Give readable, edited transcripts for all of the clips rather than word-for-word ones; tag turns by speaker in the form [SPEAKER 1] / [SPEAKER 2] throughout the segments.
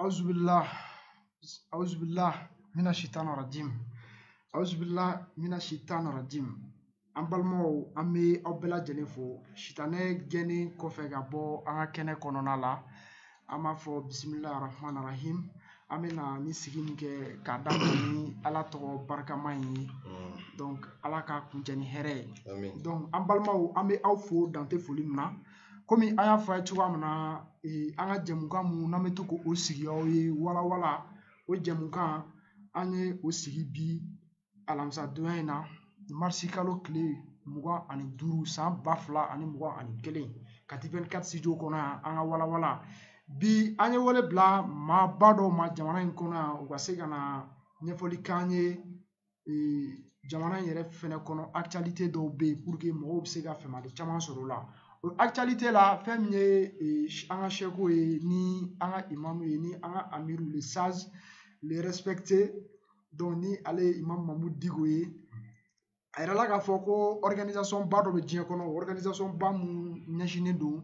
[SPEAKER 1] أعوذ بالله أعوذ بالله من الشيطان الرجيم أعوذ بالله من الشيطان الرجيم an balimaw an bɛ aw bɛɛ lajɛlen fo sitanɛ gɛnni kɔfɛ ka bɔ an ka kɛnɛ kɔnɔna la an b'a fɔ bisimilahi rahmani rahim an bɛna ni sigi min kɛ k'a daminɛ ni ala tɔgɔ barikama ye donc ala ka kuncɛ ni hɛrɛ ye donc an balimaw an bɛ aw fo dante foli min na komi an y'a fɔ a ye cogoya min na an ka jɛmukan mun n'an bɛ to k'o sigi aw ye walawala o jɛmukan an ye o sigi bi alamisadonya in na marisi kalo tile 25 san 2021 kati 24 studio kɔnɔ yan an ka walawala bi an ye wele bila maaba dɔw ma jamana in kɔnɔ yan u ka se ka na ɲɛfɔli k'an ye jamana in yɛrɛ fɛnɛ kɔnɔ actualité dɔw bɛ yen pour que mɔgɔw bɛ se ka faamuyali caman sɔrɔ o la o actualité la fɛn min ye an ka sɛko ye ni an ka imamu ye ni an ka amiru le sage le respecté donc ni ale ye imamu Mamudu Diko ye a yirala k'a fɔ ko organisation ba dɔ bɛ diɲɛ kɔnɔ organisation ba mun ɲɛsinnen don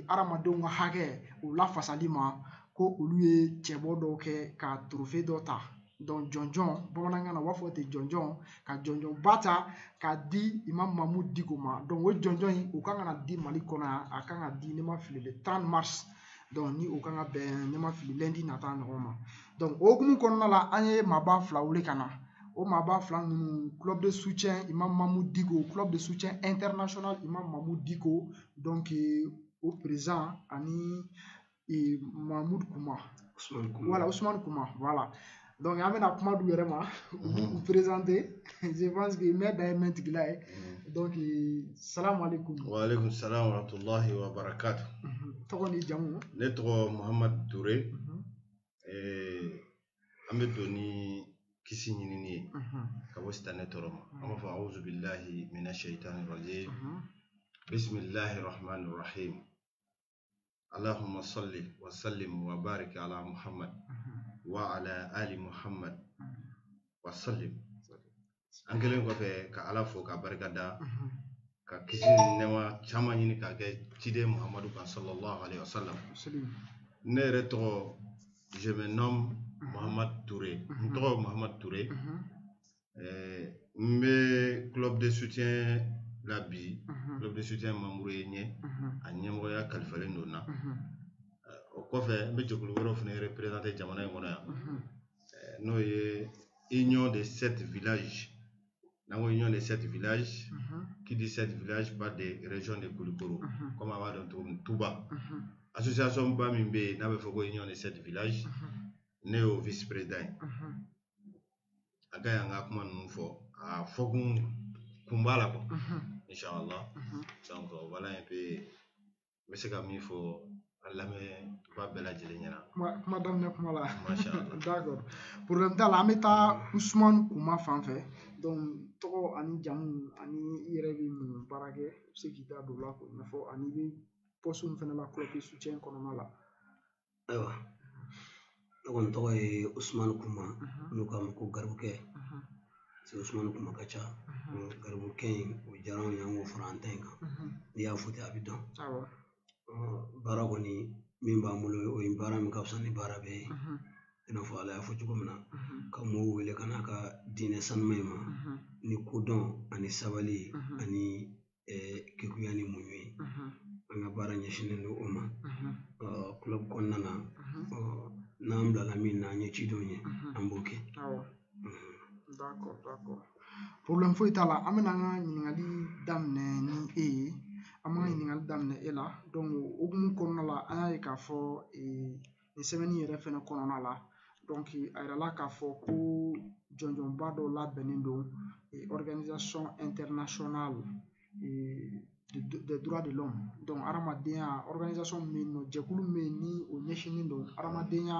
[SPEAKER 1] adamadenw ka hakɛ o lafasali ma ko olu ye cɛbɔ dɔw kɛ ka trophée dɔ ta donc jɔnjɔn bamanankan na u b'a fɔ ten jɔnjɔn ka jɔnjɔn ba ta k'a di imamu Mamudu Diko ma donc o jɔnjɔn in o kan ka na di Mali kɔnɔ yan a kan ka di ne ma fili le 30 mars donc ni o kan ka bɛn ne ma fili lundi nata ɲɔgɔn ma donc o hukumu kɔnɔna la an ye maaba fila wele ka na o maaba fila ninnu club de soutien Imam Mamudu Diko club de soutien international Imam Mamudu Diko donc o président ani Mamudu Kuma voilà Ousmane Kuma voilà donc an bɛna kuma d'u yɛrɛ ma u présenter je pense que mɛ da ye mɛ tigila ye donc salamu alaikum
[SPEAKER 2] wa alaikum salam wa rahmatullahi wa barakatuh
[SPEAKER 1] tɔgɔ ni jamu
[SPEAKER 2] ne tɔgɔ Muhamadu Ture an bɛ don ni kisi ɲinini ye ka bɔ sitanɛ tɔɔrɔ ma an b'a fɔ a'udhu billahi minash shaitani rajim bismillahir rahmanir rahim allahumma salli wa sallim wa barik ala muhammad wa ala ali muhammad wa sallim an kɛlen kɔfɛ ka ala fo ka barika da ka kisi ni nɛma caman ɲini ka kɛ ciden muhamadu kan sallallahu alaihi wasallam ne yɛrɛ tɔgɔ je me nomme Muhamadu Touré n tɔgɔ Muhamadu Touré n bɛ club de soutien la bi club de soutien membre ye ɲɛ a ɲɛmɔgɔya kalifalen don na o kɔfɛ n bɛ jɛkulu wɛrɛw fana représenter jamana in kɔnɔ yan n'o ye union des 7 villages n'an ko union des 7 villages qui dit 7 villages parle des régions de Kulikoro comme a b'a dɔn cogo min Touba association ba min bɛ yen n'a bɛ fɔ ko union des 7 villages ne y'o vice président ye a ka y'an ka kuma ninnu fɔ a fɔkun kun b'a la quoi inchallah donc voilà un peu n bɛ se ka min fɔ a lamɛnba bɛɛ lajɛlen ɲɛna
[SPEAKER 1] kuma daminɛ kuma la
[SPEAKER 2] machallah
[SPEAKER 1] d'accord problème t'a la an bɛ taa Ousmane Kuma fan fɛ donc tɔgɔ ani jamu ani i yɛrɛ bɛ mun baara kɛ i bɛ se k'i da don o la k'o ɲɛfɔ ani i bɛ poste min fana la club de soutien kɔnɔna la
[SPEAKER 3] ayiwa ne kɔni tɔgɔ ye Ousmane Kuma n'u k'a ma ko Garibukɛ c'est Ousmane Kuma ka ca Garibukɛ in o diyara anw ye an k'o fara an ta in kan n'i y'a fɔ ten a bɛ dɔn
[SPEAKER 1] awɔ
[SPEAKER 3] baara kɔni min b'an bolo o ye baara min ka fisa ni baara bɛɛ ye i n'a fɔ ala y'a fɔ cogo min na ka mɔgɔw wele ka n'a ka diinɛ sanuman in ma ni kodɔn ani sabali ani kekuya ni muɲu ye an ka baara ɲɛsinnen don o ma club kɔnɔna na n'an bilala min na an ye cidenw ye an b'o kɛ
[SPEAKER 1] awɔ d'accord problème foyi t'a la an bɛna an ka ɲininkali daminɛ ni e ye an b'an ka ɲininkali daminɛ e la donc o hukumu kɔnɔna la an y'a ye k'a fɔ nin sɛbɛnni yɛrɛ fɛnɛ kɔnɔna la donc a yirala k'a fɔ ko jɔnjɔnba dɔ labɛnnen don organisation internationale des droits de l'homme donc hadamadenya organisation min bɛ yen nɔ jɛkulu min bɛ yen ni o ɲɛsinnen don hadamadenya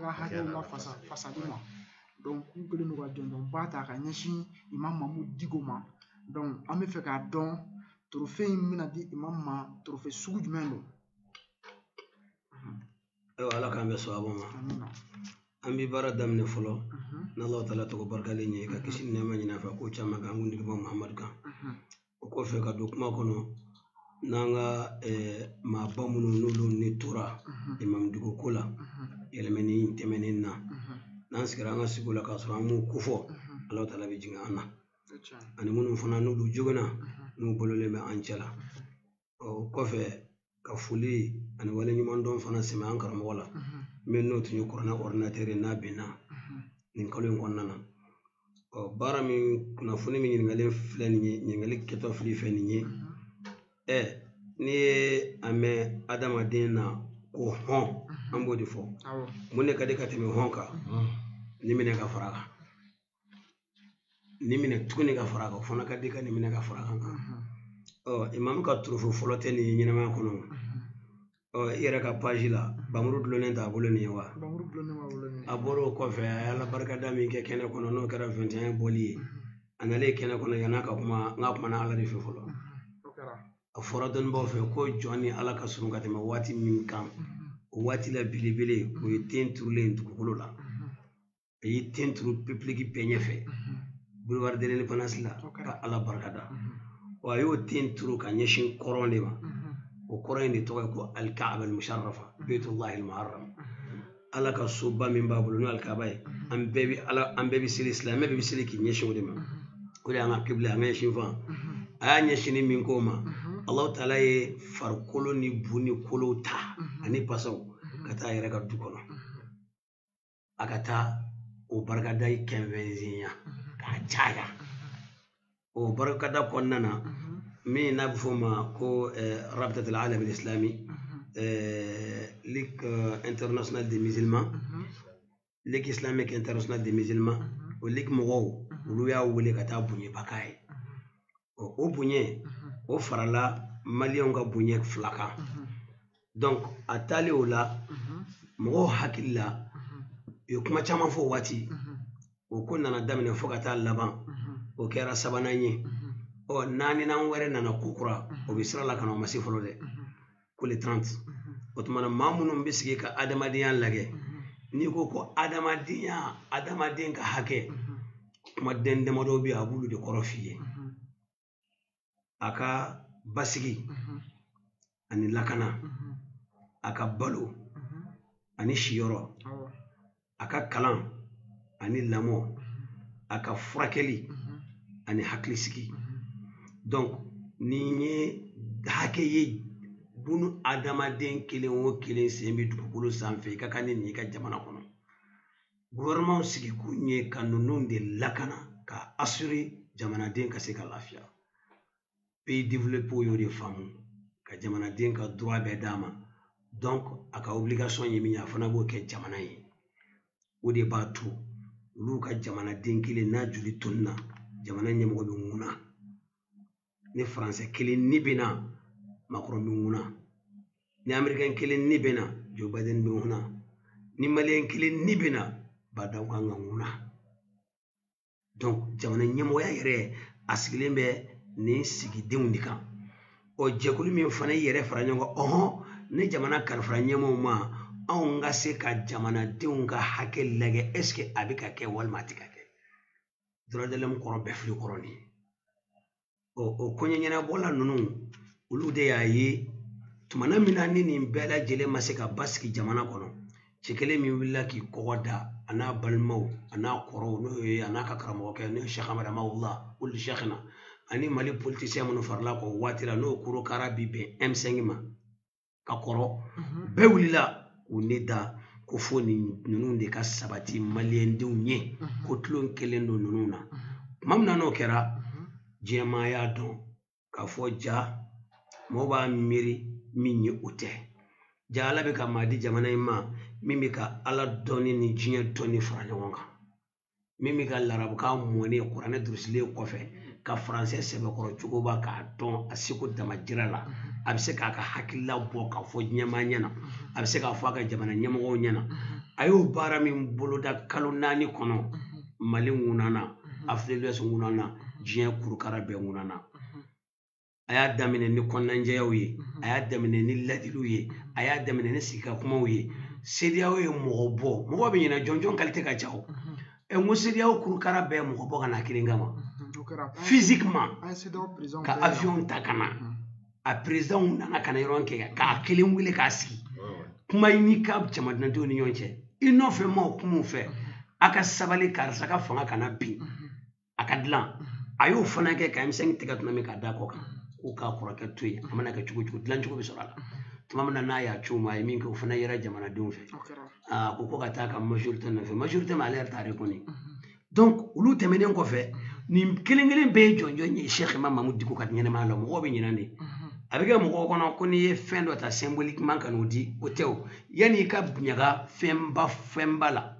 [SPEAKER 1] ka hakɛw lafasali ma donc k'u kɛlen don ka jɔnjɔnba ta ka ɲɛsin Imam Mamudu Diko ma donc an bɛ fɛ k'a dɔn trophée in bɛna di Imam ma trophée sugu jumɛn don
[SPEAKER 3] ala k'an bɛ sababa ma an bɛ baara daminɛ fɔlɔ n'Alahu taala tɔgɔ barikalen ye ka kisi nɛɛma ɲini a fɛ ko caman kan an kuntigiba Muhamadu kan o kɔfɛ ka don kuma kɔnɔ n'an ka maaba minnu n'olu ne tora Imam Diko ko la yɛlɛmɛni tɛmɛnen na n'an sigira an ka sigiw la k'a sɔrɔ an m'u kofɔ Alahu taala bɛ jigin an na ani minnu fana n'olu joginna n'u bololen bɛ an cɛ la o kɔfɛ ka foli ani waleɲuman dɔn fana sɛmɛ an karamɔgɔ la min n'o tun ye kuranɛ ordinateur n'a binna nin kalo in kɔnɔna na baara min kunnafoni min ɲininkali filɛ nin ye ɲininkali kɛtɔ fili fɛ nin ye n'i ye a mɛn adamaden na ko hɔn an b'o de fɔ mun de ka di ka tɛmɛ hɔn kan ni minɛ ka fara kan ni minɛ tuguni ka fara kan o fana ka di ka ni minɛ ka fara kan Imam ka trophée fɔlɔ tɛ nin ye ɲɛnamaya kɔnɔ i yɛrɛ ka page la Bamuru dulonnen t'a bolo nin ye wa a bɔra o kɔfɛ a ye ala barikada min kɛ kɛnɛ kɔnɔ n'o kɛra 21 bɔli ye a nalen kɛnɛ kɔnɔ yan'a ka kuma n ka kumana ala de fɛ fɔlɔ a fɔra dɔnnibaaw fɛ ko jɔn ni ala ka surun ka tɛmɛ waati min kan o waati la belebele o ye ten turulen dugukolo la a ye ten turu pepliki bɛɛ ɲɛfɛ boulevard de l'Indépendance la ka ala barikada a y'o ten turu ka ɲɛsin kɔrɔn de ma o kɔrɔn in de tɔgɔ ye ko Al-Kaaba al-Musharrafa Baytullahi al-Muharram ala ka soba min b'a bolo n'o Al-Kaaba ye an bɛɛ bɛ seli silamɛ bɛɛ bɛ seli k'i ɲɛsin o de ma o de y'an ka kibla an ka ɲɛsin fan a y'a ɲɛsin min k'o ma Alahu taala ye farikolo ni bu ni kolow ta ani basaw ka taa a yɛrɛ ka du kɔnɔ a ka taa o barikada kɛnfɛnzinya k'a caya o barikada kɔnɔna na min n'a bɛ fɔ o ma ko Rabitatul Alam al-Islami Ligue internationale des musulmans Ligue islamique internationale des musulmans o ligue mɔgɔw olu y'a wele ka taa bonɲɛba k'a ye o bonɲɛ o farala maliyɛnw ka bonɲɛ 2 kan donc a taalen o la mɔgɔw hakili la u ye kuma caman fɔ o waati o ko nana daminɛ fo ka taa laban o kɛra 3nan ye 4nan wɛrɛ nana kukura o bɛ sira la ka na o ma se fɔlɔ dɛ ko le 30 o tuma na maa minnu bɛ sigi ka adamadenya lajɛ n'i ko ko adamaden ka hakɛ kuma den damadɔ bɛ yen a b'olu de kɔrɔ f'i ye a ka basigi ani lakana a ka balo ani siyɔrɔ a ka kalan ani lamɔ a ka furakɛli ani hakilisigi donc nin ye hakɛ ye bunu adamaden kelen o kelen sen bɛ dugukolo sanfɛ i ka kan ni nin i ka jamana kɔnɔ gouvernement sigi kun ye ka ninnu de lakana ka assurer jamanaden ka se ka lafiya pays développé y'o de faamu ka jamanaden ka droit bɛɛ d'a ma donc a ka obligation ye min ye a fana b'o kɛ jamana ye o de b'a to olu ka jamanaden kelen n'a joli tonna jamana ɲɛmɔgɔ bɛ ŋuna ni faransɛ kelen ni bɛ na Macron bɛ ŋuna ni américain kelen ni bɛ na Joe Biden bɛ ŋuna ni malien kelen ni bɛ na Badaw kan ka ŋuna donc jamana ɲɛmɔgɔya yɛrɛ a sigilen bɛ nin sigidenw de kan jɛkulu min fana yɛrɛ fara ɲɔgɔn kan ni jamana kalifara ɲɛmɔgɔw ma anw ka se ka jamanadenw ka hakɛ lajɛ est-ce que a bɛ ka kɛ walima a tɛ ka kɛ droit de l'homme kɔrɔ bɛɛ fili kɔrɔ nin o koɲɛ ɲɛnabɔla ninnu olu de y'a ye tumana min na ni nin bɛɛ lajɛlen ma se ka basigi jamana kɔnɔ cɛ kelen min wulila k'i kɔgɔ da a n'a balimaw a n'a kɔrɔw n'o ye a n'a ka karamɔgɔkɛ n'o ye Cheikh Ahmad Amawula olu Cheikhna ani Mali politicien minnu farila kɔ waati la n'o korokara bi bɛn M5 ma ka kɔrɔ bɛɛ wulila k'u ne da ko fo ninnu de ka sabati maliyɛndenw ye ko tulon kelen don ninnu na tuma min na n'o kɛra diɲɛmaa y'a dɔn k'a fɔ ja mɔgɔw b'a miiri min ye o tɛ ja ala bɛ ka maa di jamana in ma min bɛ ka ala dɔnni ni diɲɛ dɔnni fara ɲɔgɔn kan min bɛ ka larabukan mɔnen kuranɛ durusilen kɔfɛ ka faransɛ sɛbɛkɔrɔ cogo b'a k'a dɔn a seko damajira la a bɛ se k'a ka hakilila bɔ k'a fɔ ɲɛmaa ɲɛna a bɛ se k'a fɔ a ka jamana ɲɛmɔgɔw ɲɛna a y'o baara min boloda kalo 4 kɔnɔ Mali ŋunana Afrique de l'Ouest ŋunana diɲɛ kurukara bɛɛ ŋunana a y'a daminɛ ni kɔnɔnajɛyaw ye a y'a daminɛ ni ladiliw ye a y'a daminɛ ni sigikakumaw ye CEDEAO ye mɔgɔ bɔ mɔgɔ bɛ ɲinɛ jɔnjɔn qualité ka ca o n ko CEDEAO kurukara bɛɛ mɔgɔ bɔ ka na kelen kama physiquement ka avion ta ka na a président nana ka na yɔrɔ kɛ k'a kelen wele k'a sigi kuma i n'i ka jamanadenw ni ɲɔgɔn cɛ i nɔfɛ ma o kumaw fɛ a ka sabali karisa ka fanga kana bin a ka dilan a y'o fana kɛ ka M5 tigɛ tuma min k'a da kɔ kan k'o k'a kɔrɔkɛ to yen a mana kɛ cogo cogo dilan cogo bɛ sɔrɔ a la tuma min na n'a y'a co ma a ye min kɛ o fana yɛrɛ jamanadenw fɛ ko ka taa ka majorité nɔfɛ majorité ma ale yɛrɛ t'a reconnu donc olu tɛmɛnen kɔfɛ nin kelen kelen bɛɛ ye jɔnjɔn ye Cheikh Imam Mahmud Dicko ka ɲɛnɛmaya la mɔgɔw bɛ ɲinɛ de a bɛ kɛ mɔgɔw kɔnɔ ko n'i ye fɛn dɔ ta symboliquement ka n'o di o tɛ o yanni i ka ɲaga fɛnba la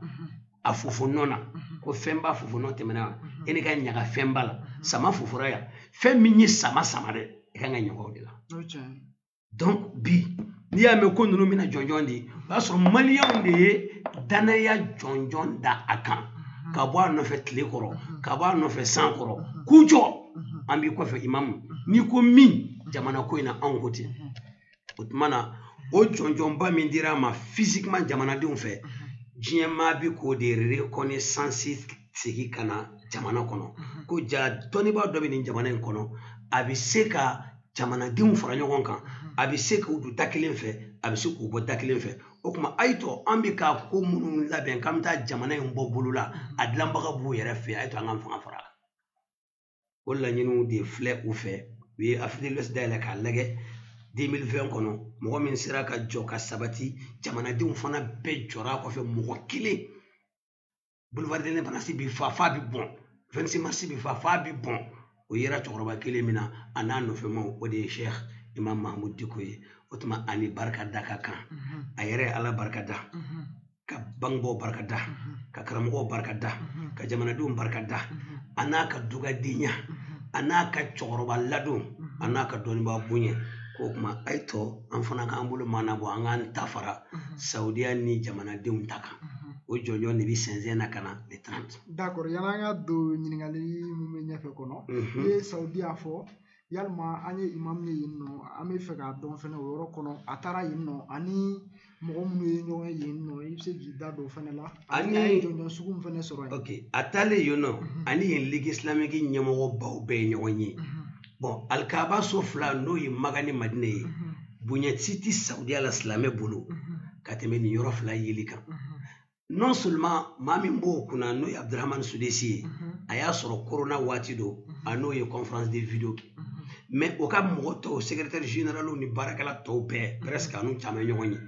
[SPEAKER 3] a fofo nɔ na ko fɛnba fofo nɔ tɛmɛna e ni ka ɲaga fɛnba la sama fofora yan fɛn min ye sama dɛ i kan ka ɲaga o de la donc bi n'i y'a mɛn ko ninnu bɛna jɔnjɔn di o y'a sɔrɔ maliyɛnw de ye danaya jɔnjɔn da a kan ka bɔ a nɔfɛ tile kɔrɔ ka bɔ a nɔfɛ san kɔrɔ k'u jɔ an b'i kɔfɛ imamu n'i ko min jamana ko in na anw ko ten o tuma na o jɔnjɔnba min dira a ma physiquement jamanadenw fɛ diɲɛ maa bi k'o de reconnaissance segin ka na jamana kɔnɔ ko ja dɔnnibaa dɔ bɛ nin jamana in kɔnɔ a bɛ se ka jamanadenw fara ɲɔgɔn kan a bɛ se k'u don da kelen fɛ a bɛ se k'u bɔ da kelen fɛ o tuma a ye to an bɛ ka ko minnu labɛn k'an bɛ taa jamana in bɔ bolo la a dilanbaga b'u yɛrɛ fɛ a ye to an ka fanga fara o laɲiniw de filɛ u fɛ u ye Afrique de l'Ouest dayɛlɛ k'a lajɛ 2020 kɔnɔ mɔgɔ min sera ka jɔ ka sabati jamanadenw fana bɛɛ jɔra a kɔfɛ mɔgɔ kelen boulevard de l'Indépendance bi fa f'a bi bɔn 26 mars bi fa f'a bi bɔn o yera cɛkɔrɔba kelen min na a n'a nɔfɛmaw o de ye Cheikh Imam Mahmud Dicko ye o tuma a ni barika da ka kan a yɛrɛ ye Ala barika da ka bangebaaw barika da ka karamɔgɔw barika da ka jamanadenw barika da a n'a ka dugadenya a n'a ka cɛkɔrɔba ladon a n'a ka dɔnnibaa bonya k'o kuma a ye tɔ an fana k'an bolo maana bɔ an k'an ta fara Saudiya ni jamanadenw ta kan o jɔnjɔn de bɛ sɛnsɛn na ka na le 30.
[SPEAKER 1] D'accord yala an ka don ɲininkali mun bɛ ɲɛfɛ kɔnɔ i ye Saudiya fɔ yalima an ye imam ye yen nɔ an bɛ fɛ k'a dɔn fɛnɛ o yɔrɔ kɔnɔ a taara yen nɔ ani mɔgɔ minnu ye ɲɔgɔn ye yen nɔ i bɛ se k'i da don fɛnɛ la ani a ye jɔnjɔn sugu min fɛnɛ sɔrɔ yen.
[SPEAKER 3] Ok a taalen yen nɔ ani yen Ligue islamique ɲɛmɔgɔ baw bɛɛ ye ɲɔgɔn ye bon alikaba so fila n'o ye Maka ni Madinɛ ye bonya si tɛ Saudiya la silamɛ bolo ka tɛmɛ nin yɔrɔ fila yeli kan. Non seulement maa min b'o kunna n'o ye Abdurahmane Sudesi ye a y'a sɔrɔ corona waati don a n'o ye conférence de vidéo kɛ mais o ka mɔgɔ tɔw secrétaire général ni baarakɛla tɔw bɛɛ presque a n'u caman ye ɲɔgɔn ye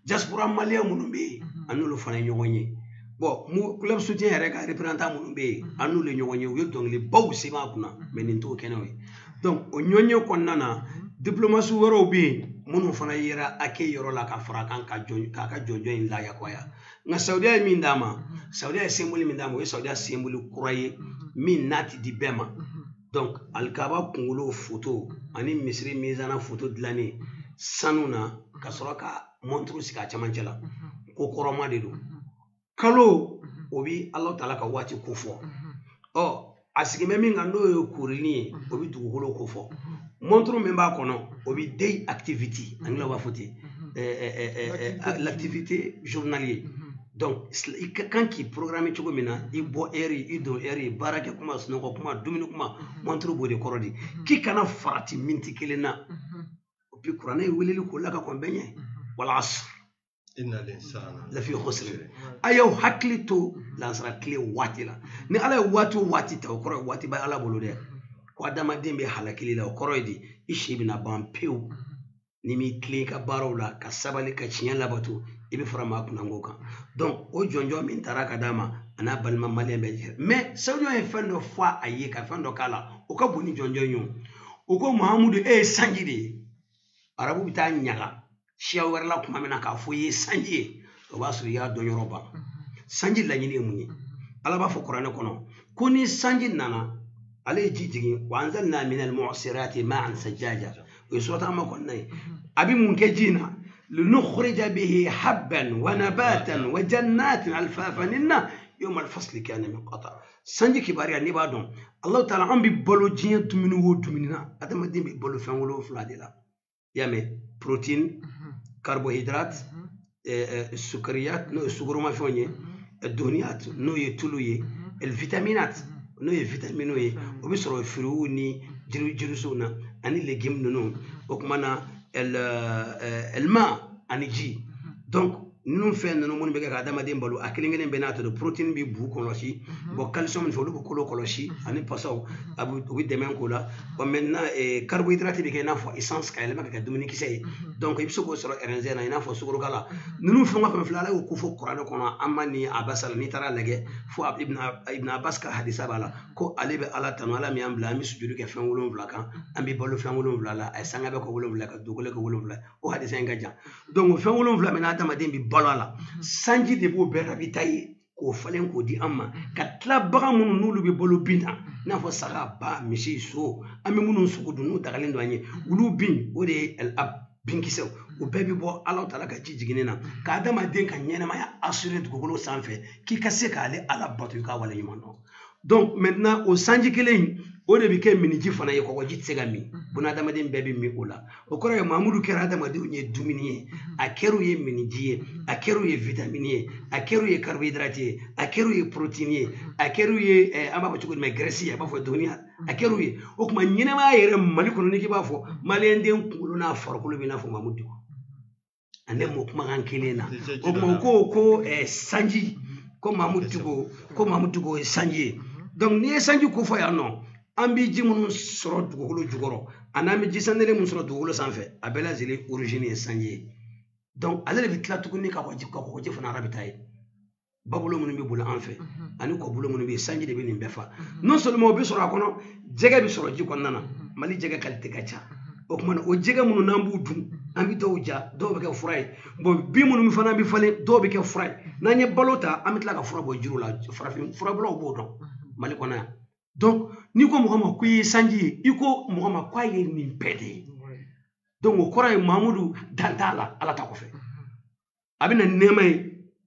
[SPEAKER 3] diaspora malien minnu bɛ yen a n'olu fana ye ɲɔgɔn ye bon club soutien yɛrɛ ka représentant minnu bɛ yen a n'olu ye ɲɔgɔn ye u ye dɔnkilibaw sɛbɛn a kunna mais nin t'o kɛnɛw ye donc o ɲɔgɔnye kɔnɔna na diplomasi wɛrɛw bɛ yen minnu fana yera ake yɔrɔ la ka fara kan k'a ka jɔnjɔn in layakoya nka Saudiya ye min d'a ma Saudiya ye symbole min d'a ma o ye Saudiya symbole kura ye min n'a tɛ di bɛɛ ma donc alikaba kunkolo foto ani misiri mizana foto dilannen sanu na ka sɔrɔ ka montre sigi a cɛmancɛ la ko kɔrɔma de don kalo o bi Alahu Taala ka waati ko fɔ a sigi bɛ min kan n'o ye kurunin ye o bi dugukolo ko fɔ montre min b'a kɔnɔ o bi day activity angilɛ b'a fɔ ten l'activité journalier donc i ka kan k'i programme cogo min na i bɔ heure i don heure baara kɛ kuma sunɔgɔ kuma dumuni kuma montre b'o de kɔrɔ di k'i kana farati minti kelen na o puis kuranɛ ye weleli k'o la ka kɔn bɛɛ ɲɛ wal asr
[SPEAKER 2] inna l'insana
[SPEAKER 3] lafi khusr a y'aw hakili to lansara tile waati la ni ala ye waati o waati ta o kɔrɔ ye waati bɛ ala bolo dɛ ko adamaden bɛ halakili la o kɔrɔ ye di i si bɛna ban pewu ni m'i tilen ka baaraw la ka sabali ka tiɲɛ labato i bɛ fara maa kunnango kan donc o jɔnjɔn min taara ka d'a ma a n'a balima maliyɛn bɛɛ jɛ mais sawujɔ ye fɛn dɔ fɔ a ye ka fɛn dɔ k'a la o ka bon ni jɔnjɔn ye o ko mahamudu e ye sanji de ye arabu bɛ taa ɲaga siya wɛrɛ la tuma min na k'a fɔ i ye sanji ye o b'a sɔrɔ i y'a dɔn yɔrɔ ban sanji laɲini ye mun ye ala b'a fɔ kuranɛ kɔnɔ ko ni sanji nana ale ye ji jigin wa anzalna minal mu'sirati ma'an sajjaja o ye surata ma kɔnɔna ye a bɛ mun kɛ ji in na لنخرج به حبا ونباتا وجنات الفافا لنا يوم الفصل كان منقطع سنجي كباريا نبادون الله تعالى عم بيبلو جين تمنو ودمنا هذا ما دين بيبلو فان ولو فلادلا يامي بروتين كربوهيدرات السكريات نو السكر ما فوني الدهنيات نو يتلوي الفيتامينات نو يفيتامينوي وبيصروا فروني جلوسونا اني اللي جمنو وكمانا الماء ani ji donc ninnu fɛn ninnu minnu bɛ kɛ ka adamaden balo a kelen kelen bɛɛ n'a to protéine bɛ bu kɔlɔsi bon calcium fɛ olu bɛ kolo kɔlɔsi ani pasaw u bɛ dɛmɛ k'o la bon maintenant carbohydrate bɛ kɛ i n'a fɔ essence ka yɛlɛma ka kɛ dumunikisɛ ye donc i bɛ se k'o sɔrɔ RNZ na i n'a fɔ sukorokala ninnu fɛn o fɛn filɛ ala y'o ko fɔ kuranɛ kɔnɔ an ma ni abasa la n'i taara lajɛ fo ibn abbas ka hadisa b'a la ko ale bɛ ala tanu ala min y'an bila an bɛ sujudi kɛ fɛn 7 kan an bɛ balo fɛn 7 la a ye sanga bɛ kɛ 7 ka dugukolo kɛ 7 o hadisa in ka jan donc fɛn 7 min adamaden bɛ balo a la sanji de b'o bɛɛ ravitailler k'o falen k'o di an ma ka tila bagan minnu n'olu bɛ balo bin na i n'a fɔ saga ba misi so an bɛ minnu sogo dun n'u dagalen don an ye olu bin o de ye binkisɛw o bɛɛ bɛ bɔ ala taala ka ji jiginni na ka adamaden ka ɲɛnɛmaya assurer dugukolo sanfɛ k'i ka se k'ale ala bato i ka wale ɲuman dɔn donc maintenant o sanji kelen in o de bɛ kɛ miniji fana ye kɔgɔji tɛ se ka min buna adamaden bɛɛ bɛ min o la o kɔrɔ ye mahamudu kɛra adamadenw ye dumuni ye a kɛr'u ye miniji ye a kɛr'u ye vitamine ye a kɛr'u ye carbohydrate ye a kɛr'u ye protéine ye a kɛr'u ye an b'a fɔ cogo min graisse ye a b'a fɔ dɔnniya a kɛr'u ye o tuma ɲɛnɛmaya yɛrɛ mali kɔnɔ ni k'i b'a fɔ maliyɛnden kunkolo n'a farikolo bɛ i n'a fɔ mahamudu ale m'o kumakan kelen na o tuma o ko sanji ko mahamudu ko sanji ye donc n'i ye sanji ko fɔ yan nɔ an bɛ ji minnu sɔrɔ dugukolo jukɔrɔ ani an bɛ ji sanɛlen minnu sɔrɔ dugukolo sanfɛ a bɛɛ lajɛlen origine ye sanji ye donc ale de bɛ tila tuguni ka kɔgɔji fana arabita ye babolo minnu bɛ bolo an fɛ ani kɔbolo minnu bɛ yen sanji de bɛ nin bɛɛ fa non seulement o bɛ sɔrɔ a kɔnɔ jɛgɛ bɛ sɔrɔ ji kɔnɔna na mali jɛgɛ qualité ka ca o tuma na o jɛgɛ minnu n'an b'u dun an bɛ dɔw ja dɔw bɛ kɛ fura ye bon bin minnu fana bɛ falen dɔw bɛ kɛ fura ye n'an ye balo ta an bɛ tila ka fura bɔ jiriw la farafin furabɔlaw b'o dɔn mali kɔnɔ yan donc n'i ko mɔgɔ ma ko i ye sanji ye i ko mɔgɔ ma k'a ye nin bɛɛ de ye donc o kɔrɔ ye mahamudu dan t'a la ala ta kɔfɛ a bɛ na ni nɛɛma ye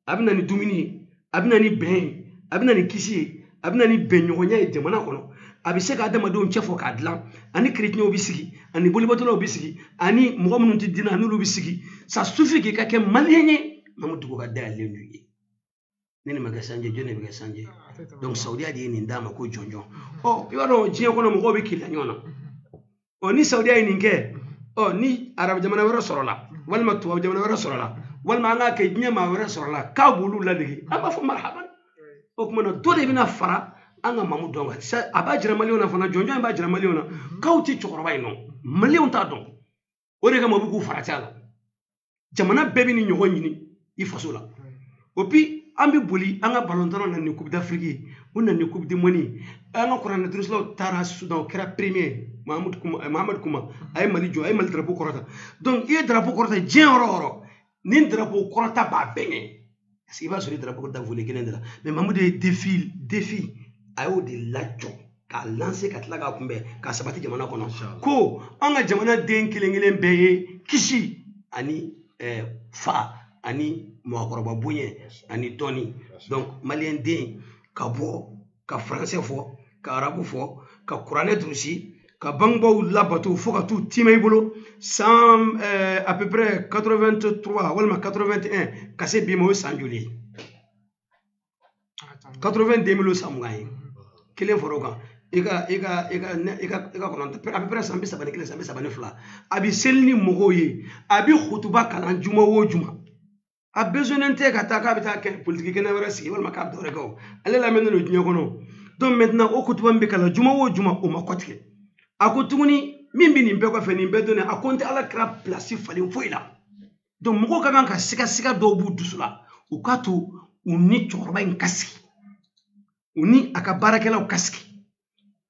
[SPEAKER 3] a bɛ na ni dumuni ye a bɛ na ni bɛn ye a bɛ na ni kisi ye a bɛ na ni bɛnɲɔgɔnya ye jamana kɔnɔ a bɛ se ka adamadenw cɛ fɔ k'a dilan ani kerecɛnw bɛ sigi ani bolibatɔlaw bɛ sigi ani mɔgɔ minnu tɛ diinɛ n'olu bɛ sigi ça suffit k'i ka kɛ maliyɛn ye mahamudu ka dayɛlɛlen don ye ne ni ma kɛ sanji jɔn de bɛ kɛ sanji donc saudiya de ye nin d'a ma ko jɔnjɔn ɔ i b'a dɔn diɲɛ kɔnɔ mɔgɔw bɛ kɛlɛ ɲɔgɔn na ɔ ni saudiya ye nin kɛ ɔ ni arabu jamana wɛrɛ sɔrɔla walima tubabu jamana wɛrɛ sɔrɔla walima an k'a kɛ diɲɛ maa wɛrɛ sɔrɔla k'a b'olu ladege an b'a fɔ marhaban o tuma na dɔ de bɛna fara an ka mamu dɔn kan a b'a jira maliyɛnw na fana jɔnjɔn in b'a jira maliyɛnw na k'aw tɛ cɛkɔrɔba in dɔn maliyɛnw t'a dɔn o de kama u bɛ k'u farati a la jamana bɛɛ bɛ nin ɲɔgɔn ɲini i faso la o puis an bɛ boli an ka balontannaw na nin coupe d'Afrique ye u na nin coupe du monde ye an ka kuranɛ durusilaw taara Sudan o kɛra premier Mahamadu Kuma a ye Mali jɔ a ye Mali drapeau kɔrɔta donc i ye drapeau kɔrɔta diɲɛ yɔrɔ o yɔrɔ ni drapeau kɔrɔta b'a bɛɛ ɲɛ parce que i b'a sɔrɔ i drapeau kɔrɔta volet kelen de la mais Mahamadu ye défi a y'o de lajɔ k'a lancer ka tila k'a kunbɛn k'a sabati jamana kɔnɔ ko an ka jamana den kelen kelen bɛɛ ye kisi ani fa ani mɔgɔkɔrɔba bonya ani dɔnni donc maliyɛn den ka bɔ ka faransɛ fɔ ka arabu fɔ ka kuranɛ durusi ka bangebaaw labato fo ka t'u tiimɛ i bolo san à peu près 83 walima 81 ka se bi ma o ye san joli ye 82 000 san mugan ye kelen foro kan i ka kɔnɔntɔn à peu près san 31 san 32 a bi seli ni mɔgɔw ye a bi khutuba kalan juma o juma a besoin tɛ ka taa k'a bɛ taa politique kɛnɛ wɛrɛ sigi walima k'a bɛ dɔwɛrɛ kɛ o ale lamɛnnen don diɲɛ kɔnɔ donc maintenant o khutuba min bɛ kalan juma o juma o ma kɔtigɛ a ko tuguni min bɛ nin bɛɛ kɔfɛ nin bɛɛ dɔnnen a ko n tɛ ala kɛra place falen foyi la donc mɔgɔw ka kan ka siga dɔw b'u dusu la u k'a to u ni cɛkɔrɔba in ka sigi u ni a ka baarakɛlaw ka sigi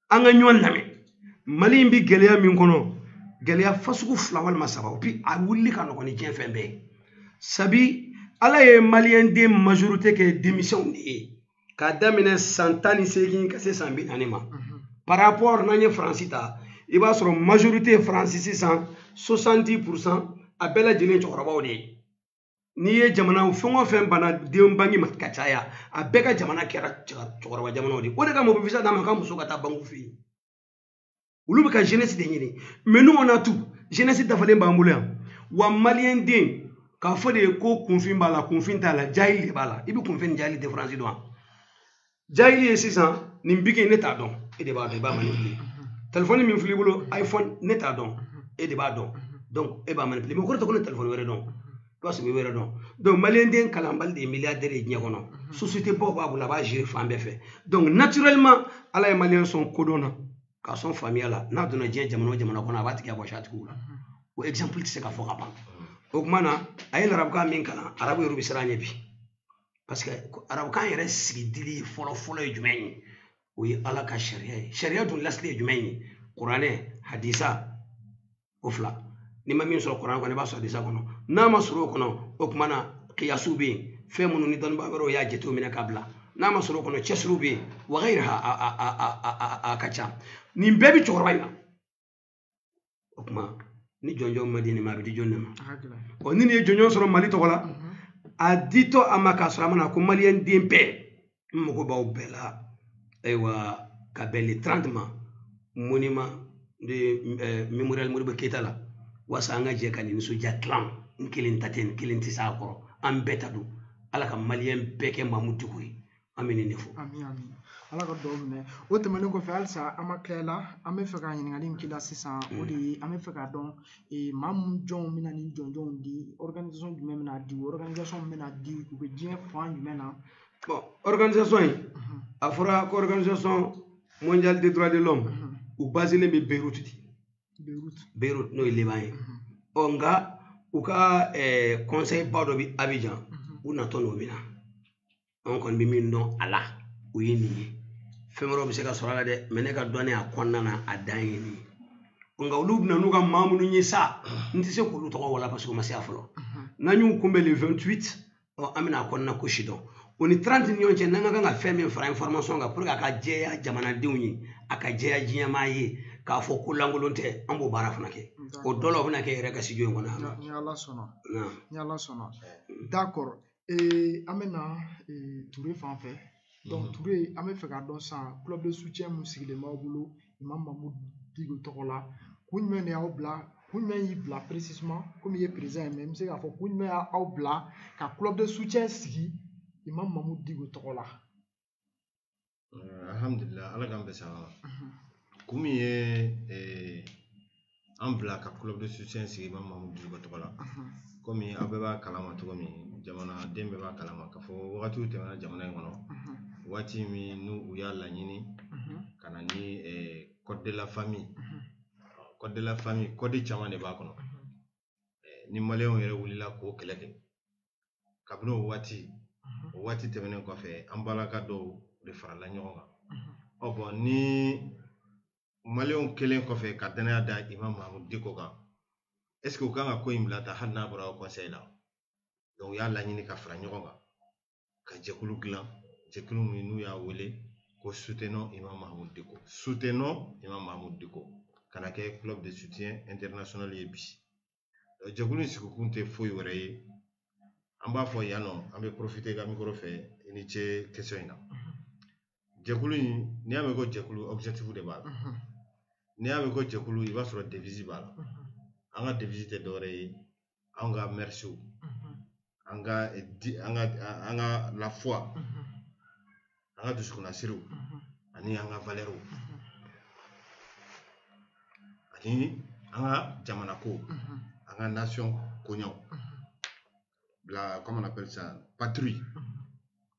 [SPEAKER 3] an ka ɲɔgɔn lamɛn mali in bɛ gɛlɛya min kɔnɔ gɛlɛya fasugu 2 walima 3 puis a wuli ka nɔgɔn ni diɲɛ fɛn bɛɛ ye sabi ala ye maliyɛn den majorité kɛ denmisɛnw de ye k'a daminɛ san 18 ka se san 40 ma par rapport n'an ye faransi ta i b'a sɔrɔ majorité faransi sisan 70% a bɛɛ lajɛlen cɛkɔrɔbaw de ye n'i ye jamana fɛn o fɛn bana den bangi ma ka caya a bɛɛ ka jamana kɛra cɛkɔrɔba jamanaw de o de kama u bɛ visa d'a ma ka muso ka taa banku fɛ yen olu bɛ ka jeunesse de ɲini mais nous on a tout jeunesse dafalen b'an bolo yan wa maliyɛn den k'a fɔ de ko kunfin b'a la kunfin t'a la jahili de b'a la i bɛ kunfin ni jahili différence dɔn wa jahili ye sisan nin bigi ne t'a dɔn e de b'a dɔn i b'a manipuler téléphone min filɛ i bolo iPhone ne t'a dɔn e de b'a dɔn donc e b'a manipuler mais o kɔrɔ tɛ ko ne téléphone wɛrɛ dɔn toi c'est wɛrɛ dɔn donc maliyɛn den kalanbali de ye milliardaire ye diɲɛ kɔnɔ société baw b'a bolo a b'a gérer fan bɛɛ fɛ donc naturellement ala ye maliyɛn sɔn kodɔn na k'a sɔn faamuya la n'a donna diɲɛ jamana o jamana kɔnɔ a b'a tigi bɔsi a tigiw la o exemple tɛ se ka fɔ ka ban o tuma na a ye arabukan min kalan arabu yɛrɛ bɛ siran ɲɛ bi parce que arabukan yɛrɛ sigi dili fɔlɔ ye jumɛn ye o ye ala ka sariya ye sariya dun lasili ye jumɛn ye kuranɛ hadisa o 2 ni ma min sɔrɔ kuranɛ kɔnɔ i b'a sɔrɔ hadisa kɔnɔ n'a ma sɔrɔ o kɔnɔ o tuma na kiyasiw bɛ yen fɛn minnu ni dɔnnibaa wɛrɛw y'a jatew minɛ k'a bila n'a ma sɔrɔ o kɔnɔ cɛsiriw bɛ yen wa a ka ca nin bɛɛ bɛ cɛkɔrɔba in na o tuma ni jɔnjɔn ma di nin ma a bɛ di jɔn de ma ɔ ni nin ye jɔnjɔn sɔrɔ mali tɔgɔ la a ditɔ a ma k'a sɔrɔ a mana ko maliyɛn den bɛɛ n mago b'aw bɛɛ la ayiwa ka bɛn le 30 ma monument de mémorial Modibo Keyita la wasa an ka jɛ ka nin nisɔndiya tilan n kelen ta tɛ n kelen tɛ s'a kɔrɔ an bɛɛ ta don ala ka maliyɛn bɛɛ kɛ Mamu Diko ye an bɛ nin de fɔ.
[SPEAKER 1] ala ka dɔw minɛ o tɛmɛnen kɔfɛ halisa an ma kila la an bɛ fɛ ka ɲininkali in k'i la sisan o de ye an bɛ fɛ k'a dɔn maa mun jɔnw bɛna ni jɔnjɔnw di organisation jumɛn bɛna di organisation bɛna di u bɛ diɲɛ fan jumɛn na.
[SPEAKER 3] bon organisation in a fɔra ko organisation mondiale des droits de l'homme u basilen bɛ Beyrouth de Beyrouth n'o ye Liban ye ɔ nka u ka conseil ba dɔ bɛ Abidjan u natɔ n'o bɛ na an kɔni bɛ min dɔn a la o ye nin ye fɛn wɛrɛw bɛ se ka sɔrɔ a la dɛ mais ne ka dɔnni a kɔnɔna na a dan ye nin ye nka olu bɛna n'u ka maa minnu ye sa n tɛ se k'olu tɔgɔ wala parce que u ma se a fɔlɔ n'an y'u kunbɛn le 28 ɔ an bɛna a kɔnɔna ko si dɔn o ni 30 ni ɲɔgɔn cɛ n'an ka kan ka fɛn min fara information kan pour que a ka jɛya jamanadenw ye a ka jɛya diɲɛmaa ye k'a fɔ ko lankolon tɛ an b'o baara fana kɛ o dɔ la o bɛna kɛ yɛrɛ ka studio in kɔnɔ
[SPEAKER 1] ni ala sɔnna d'accord an bɛna Ture fan fɛ donc Ture an bɛ fɛ k'a dɔn sisan club de soutien mun sigilen b'aw bolo Imam Mamu Diko tɔgɔ la kun jumɛn de y'aw bila kun jumɛn y'i bila précisément komi i ye président ye mais n bɛ se k'a fɔ kun jumɛn y'aw bila ka club de soutien sigi Imam Mamu Diko tɔgɔ la.
[SPEAKER 2] alhamdulillah ala k'an bɛɛ sara kun min ye an bila ka club de soutien sigi Imam Mamu Diko tɔgɔ la komi aw bɛɛ b'a kalama cogo min jamanaden bɛɛ b'a kalama k'a fɔ wagatiw tɛmɛna jamana in kɔnɔ waati min n'u y'a laɲini ka na ni code de la famille code caman de b'a kɔnɔ ni maliyɛnw yɛrɛ wulila k'o kɛlɛ kɛ kabini o waati tɛmɛnen kɔfɛ an balaka dɔw de farala ɲɔgɔn kan bon ni maliyɛnw kelen kɔfɛ ka danaya da Imam Mamu Diko kan est ce que u kan ka ko in bila ta hali n'a bɔra o conseil la donc u y'a laɲini ka fara ɲɔgɔn kan ka jɛkulu dilan jɛkulu min n'u y'a wele ko soutenons Imam Mamu Diko kana kɛ club de soutien international ye bi jɛkulu in sigikun tɛ foyi wɛrɛ ye an b'a fɔ yan nɔ an bɛ profiter ka micro fɛ i ni ce question in na jɛkulu in n'i y'a mɛn ko jɛkulu objectif de b'a la n'i y'a mɛn ko jɛkulu i b'a sɔrɔ devise b'a la an ka devise tɛ dɔwɛrɛ ye an ka merciw an ka la foi anga dusukuna siriw ani anga valeur ani anga jamana ko anga nation koñaw la comment on appelle ça patrie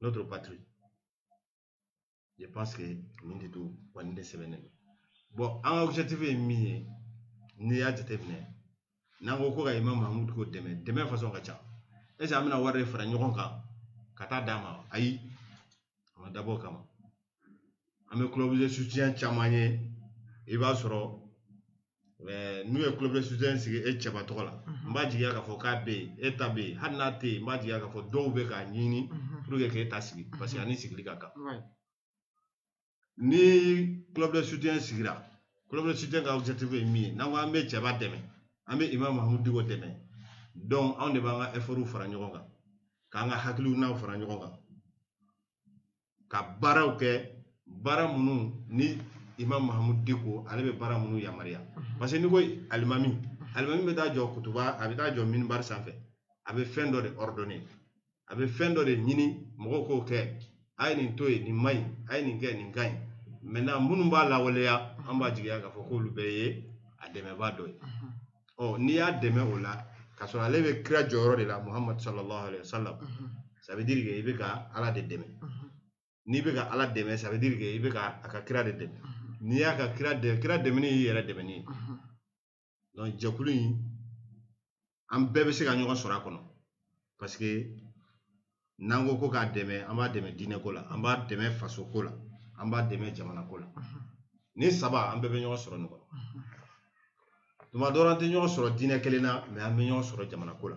[SPEAKER 2] notre patrie. Je pense que nous devons prendre des séminaires. Bon, un objectif est mis ni à cette année. N'ango ko Imam Mahmoud ko demain façon kacha. Et j'ai amené à voir les frères nyonka kata dama ayi. On d'abord kama. Ame club de soutien chamanye il va soro nous le club de soutien c'est et chaba tola. Mba jiya ka fo ka be eta be hanate mba jiya ka fo do be ka nyini pour que eta sigi parce que ani sigi kaka. Ni club de soutien sigira club de soutien ka objectif est mis na wa me chaba deme ambe Imam Mahmoud digo deme donc on de banga effort fara nyoga ka nga haklu na fara nyoga ka baraw ke bara munu ni Imam Mahmoud diko ale be bara munu ya maria parce que ni koy almami be da jo kutuba abi da jo minbar sanfe abi fendo de ordonné abi fendo de nyini moko ko ke ay ni toy ni may ay ni ke ni gagne maintenant munu ba la waleya amba jigiya ka fo ko lu beye ademe ba doy oh ni ya deme ola ka so ale be kra joro de la Muhammad sallallahu alaihi wasallam ça veut dire que ibe ka ala de deme ni be ka ala deme ça veut dire que ibe ka aka kra de deme ni ya ka kra de ni yera deme ni donc jakulu yi am bebe se ka nyoga sora kono parce que nango ko ka deme amba deme dine ko la amba deme faso ko la amba deme jamana ko la ni saba am bebe nyoga sora no tuma dorante nyoga sora dine kelena mais am nyoga sora jamana ko la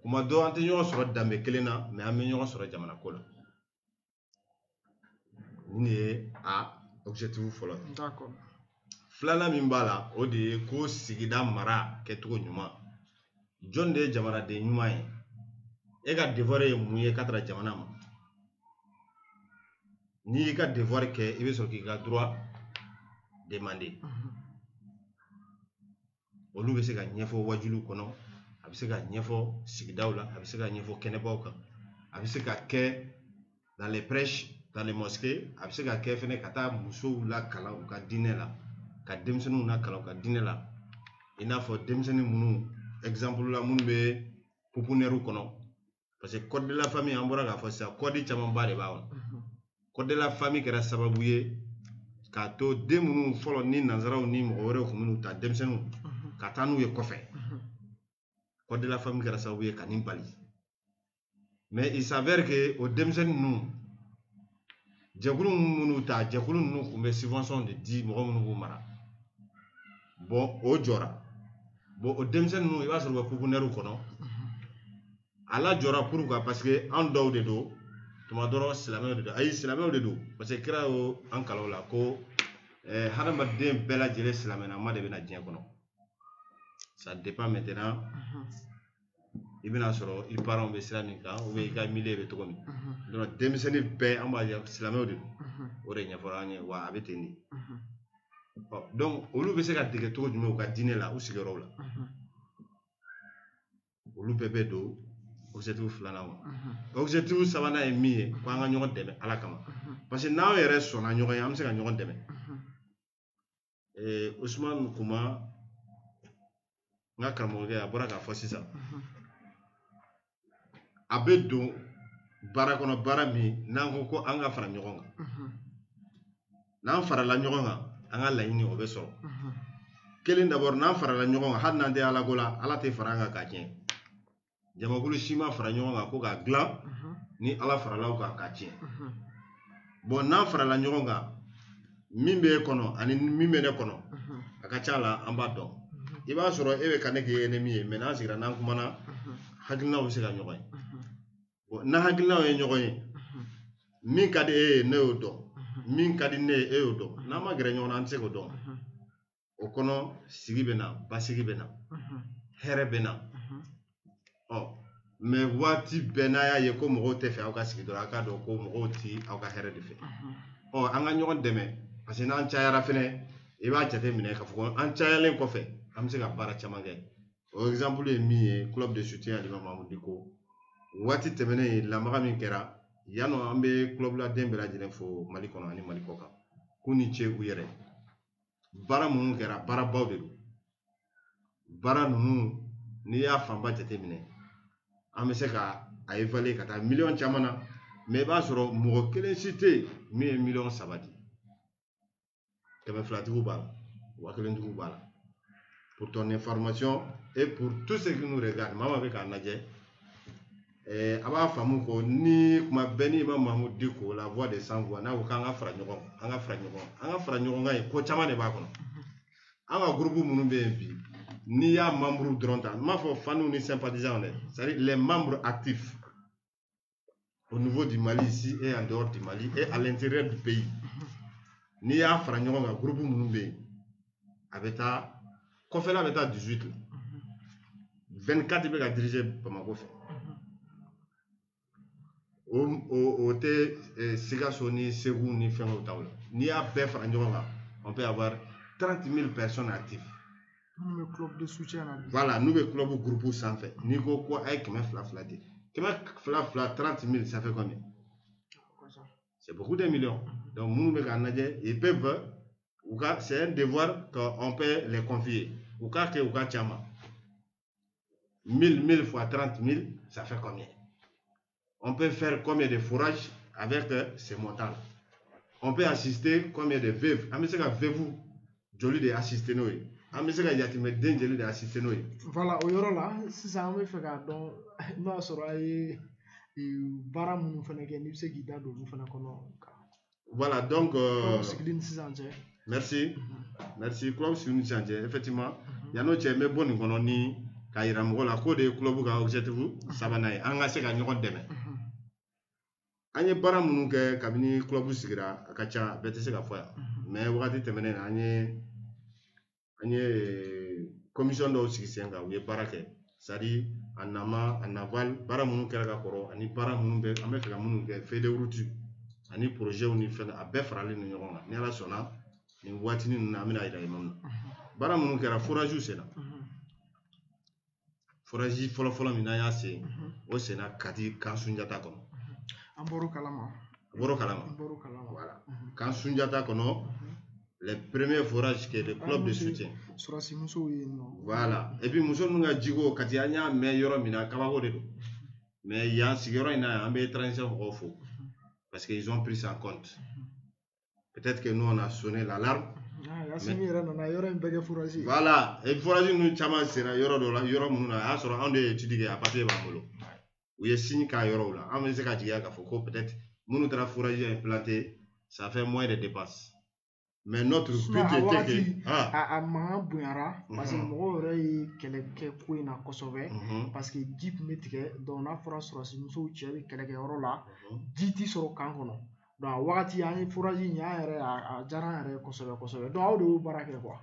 [SPEAKER 2] kuma dorante nyoga sora dambe kelena mais am nyoga sora jamana ko la ni a objectif folo
[SPEAKER 1] d'accord
[SPEAKER 2] flala min bala o de ko sigida mara ketugo nyuma jonde jamana de nyuma e ga devoir muye katra jamana ma ni ka devoir ke ibe so ki ga droit demander olu be se ka nyefo wajulu kono abi se ka nyefo sigidawla abi se ka nyefo kenebawka abi se ka ke dans les prêches dans les mosquées abi se ka ke fene kata muso la kala u ka dine la ka demsenu na kala u ka dine la ina fo demsenu munu exemple la munu be pupuneru kono parce que code de la famille ambora ga fo sa code chama bare bawon code de la famille kera sababu ye ka to demunu folo ni nazaraw ni mo wore ko munu ta demsenu ka tanu ye kofe code de la famille kera sababu ye kanim bali mais il s'avère que au demsenu nu jakulu munu ta jakulu nu ko be subvention de 10 mo munu bu mara bon o jora bon au demsenu nu iba so ko pupuneru kono ala jora pourquoi parce que en daw de do tuma doro silamɛw de do ayi silamɛw de do parce que kira o an kalaw la ko hadamaden bɛɛ lajɛlen silamɛnama de bɛna diɲɛ kɔnɔ ça dépend maintenant i bɛna sɔrɔ i parents bɛ sira min kan ou bien i ka milieu bɛ cogo min donc denmisɛnnin bɛɛ an b'a ye silamɛw de do o de ɲɛfɔra an ye wa a bɛ ten de donc olu bɛ se ka dege cogo jumɛn u ka diinɛ la u sigiyɔrɔw la olu bɛɛ bɛ don objectif filanan ma objectif sabanan ye min ye ko an ka ɲɔgɔn dɛmɛ ala kama parce que n'aw yɛrɛ sɔnna ɲɔgɔn ye an bɛ se ka ɲɔgɔn dɛmɛ Ousmane Kuma n ka karamɔgɔkɛ a bɔra k'a fɔ sisan a bɛ don baara kɔnɔ baara min n'an ko ko an ka fara ɲɔgɔn kan n'an farala ɲɔgɔn kan an ka laɲini o bɛ sɔrɔ kelen d'abord n'an farala ɲɔgɔn kan hali n'an tɛ ala ko la ala tɛ fara an kan k'a tiɲɛ jamakulu si ma fara ɲɔgɔn kan ko k'a dilan ni ala farala o kan k'a tiɲɛ bon n'an farala ɲɔgɔn kan min bɛ e kɔnɔ ani min bɛ ne kɔnɔ a ka ca la an b'a dɔn i b'a sɔrɔ e bɛ ka ne kɛ ennemi ye mais n'an sigira n'an kumana hakilinaw bɛ se ka ɲɔgɔn ye bon n'a hakilinaw ye ɲɔgɔn ye min ka di e ye ne y'o dɔn min ka di ne ye e y'o dɔn n'an ma gɛrɛ ɲɔgɔn na an tɛ se k'o dɔn o kɔnɔ sigi bɛ na basigi bɛ na hɛrɛ bɛ na mais waati bɛɛ n'a y'a ye ko mɔgɔw tɛ fɛ aw ka sigi dɔrɔn a k'a dɔn ko mɔgɔw ti aw ka hɛrɛ de fɛ an ka ɲɔgɔn dɛmɛ parce que n'an cayara fɛnɛ i b'a jate minɛ k'a fɔ ko an cayalen kɔfɛ an bɛ se ka baara caman kɛ o exemple ye min ye club de soutien à l'imam Mahmoud Dicko waati tɛmɛnen lamaga min kɛra yano an bɛ club la den bɛɛ lajɛlen fo Mali kɔnɔ ani Mali kɔ kan k'u ni ce u yɛrɛ baara minnu kɛra baarabaw de don baara ninnu n'i y'a fanba jateminɛ an bɛ se ka a évaluer ka taa miliyɔn caman na mais i b'a sɔrɔ mɔgɔ kelen si tɛ yen min ye miliyɔn 3 di 200 b'a la 1000 b'a la pour ton information et pour tous ceux qui nous regardent maa maa bɛ k'a lajɛ a b'a faamu ko ni kuma bɛɛ ni Imam Mahamudu Diko la voix des sans voix n'a ko k'an ka fara ɲɔgɔn kan an ka fara ɲɔgɔn kan ye ko caman de b'a kɔnɔ an ka groupe minnu bɛ yen bi n'i y'a membre dɔrɔn ta n m'a fɔ fans ni sympathisants dɛ c'est-à-dire les membres actifs au niveau du Mali ici et en dehors du Mali et à l'intérieur du pays n'i y'a fara ɲɔgɔn kan groupe minnu bɛ yen a bɛ taa kɔfɛla bɛ taa 18 la 24 bɛ ka diriger Bamako fɛ o tɛ Sikaso ni Segu ni fɛngɛw taw la n'i y'a bɛɛ fara ɲɔgɔn kan on peut avoir 30 000 personnes actives.
[SPEAKER 1] Nous bɛ club de soutien na.
[SPEAKER 2] Voilà nous bɛ club groupe sanfɛ n'i ko ko a ye 200 di 200 30 000 ça fait combien? C'est beaucoup de millions. Donc nous bɛ k'a lajɛ ils peuvent c'est un devoir qu'on peut les confier ou ka kɛ u ka caman 1000 fois 30 000 ça fait combien? On peut faire combien de fourrages avec ces montants-là? On peut assister combien de veuves? On peut se ka veuve joli de assister nous. On peut se ka yatimɛ den joli de assister nous.
[SPEAKER 1] Voilà o yɔrɔ la sisan an bɛ fɛ k'a dɔn n'o y'a sɔrɔ a ye baara minnu fana kɛ n'i bɛ se k'i da don olu fana kɔnɔ.
[SPEAKER 2] Voilà donc
[SPEAKER 1] sigili ni sisan cɛ.
[SPEAKER 2] Merci club sigili ni sisan cɛ effectivement yan'o cɛ n bɛ bɔ nin kɔnɔ ni k'a yira mɔgɔ la k'o de ye club ka objectif sabanan ye an ka se ka ɲɔgɔn dɛmɛ. An ye baara minnu kɛ kabini club sigira a ka ca bɛɛ tɛ se ka fɔ yan mais wagati tɛmɛnen na an ye commission dɔw sigi sen kan u ye baara kɛ c'est-à-dire en amont en aval baara minnu kɛra ka kɔrɔ ani baara minnu bɛ an bɛ fɛ ka minnu kɛ feuille de route ani projet ni fɛn a bɛɛ faralen ni ɲɔgɔn kan ni Ala sɔnna nin waatinin ninnu na an bɛna yira imam na baara minnu kɛra forage senna forage fɔlɔfɔlɔ min n'an y'a sen o senna Kati kan Sunjata kɔnɔ.
[SPEAKER 1] An bɔr'o kalama.
[SPEAKER 2] Voilà. Kan Sunjata kɔnɔ les premiers forages que le club de soutien.
[SPEAKER 1] Surasi musow ye nɔ.
[SPEAKER 2] Voilà. Et puis muso ninnu ka jiko Kati an y'a mɛn yɔrɔ min na kabako de don. Mais yan sigiyɔrɔ in na yan an bɛ transition mɔgɔw fo parce que ils ont pris ça en compte. Peut-être que nous on a sonné l'alarme.
[SPEAKER 1] Yasimi yɛrɛ nana yɔrɔ in bɛɛ kɛ forage.
[SPEAKER 2] Voilà. Et forage ninnu caman sera yɔrɔ dɔ la yɔrɔ minnu na a y'a sɔrɔ anw de ye étude kɛ a papier b'an bolo. U ye signe k'a yɔrɔw la an bɛ se ka jigiya k'a fɔ ko peut-être minnu taara forage implanté ça fait moins de dépenses. Mais notre but était que
[SPEAKER 1] a mankan bonyara parce que mɔgɔw yɛrɛ ye kɛlɛ kɛ ko in na kosɛbɛ parce que ji tun bɛ tigɛ donc n'a fɔra surasi musow cɛ bɛ kɛlɛkɛyɔrɔ la ji tɛ sɔrɔ kan kɔnɔ donc a wagati an ye forage in an yɛrɛ a diyara an yɛrɛ kosɛbɛ donc aw de y'o baara kɛ quoi.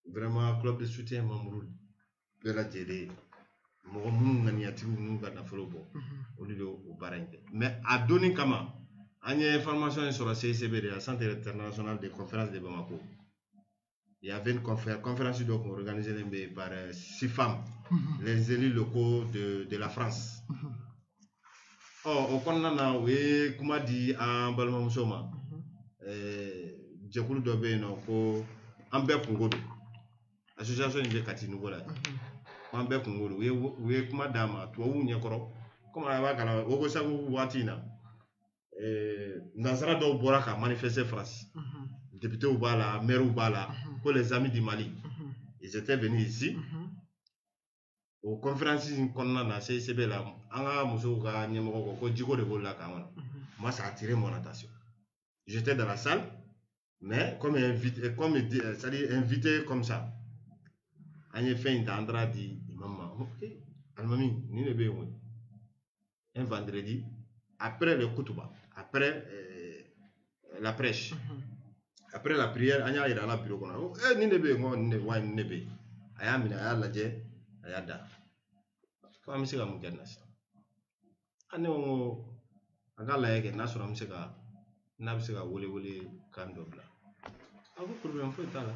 [SPEAKER 2] Vraiment club de soutien membre bɛɛ lajɛlen mɔgɔ minnu ŋaniyatigiw n'u ka nafolo bɔ olu de y'o baara in kɛ mais a donni kama an ye information in sɔrɔ CICB de la Centre international de conférence de Bamako. Il y avait une conférence dɔ kun organisée par 6 femmes les élus locaux de la France. O kɔnɔna na u ye kuma di an balimamuso ma jɛkulu dɔ bɛ yen nɔ ko an bɛɛ kungo don association in bɛ Kati niveau la an bɛɛ kungo don u ye kuma d'a ma tubabuw ɲɛkɔrɔ comme a b'a kalama o ko sabu waati in na nansara dɔw bɔra ka manifester France députés b'a la maires b'a la ko les amis du Mali ils étaient venus ici o conférence in kɔnɔna na CICB la an ka musow ka ɲɛmɔgɔ ko jiko de b'olu la kan kɔnɔ moi ça a attiré mon attention j'étais dans la salle mais comme invité c'est-à-dire invité comme ça an ye fɛn in ta an taara di imam ma alimami nin de bɛ yen koyi un vendredi après le kutuba après la prêche après la prière an y'a yira a la bureau kɔnɔ nin de bɛ yen ko nin de nin de bɛ yen a y'a minɛ a y'a lajɛ a y'a da ko an bɛ se ka mun kɛ nin na sisan ne ko a ka lajɛ kɛ n'a sɔrɔ an bɛ se ka n'a bɛ se ka wele kan dɔ bila a ko problème foyi t'a la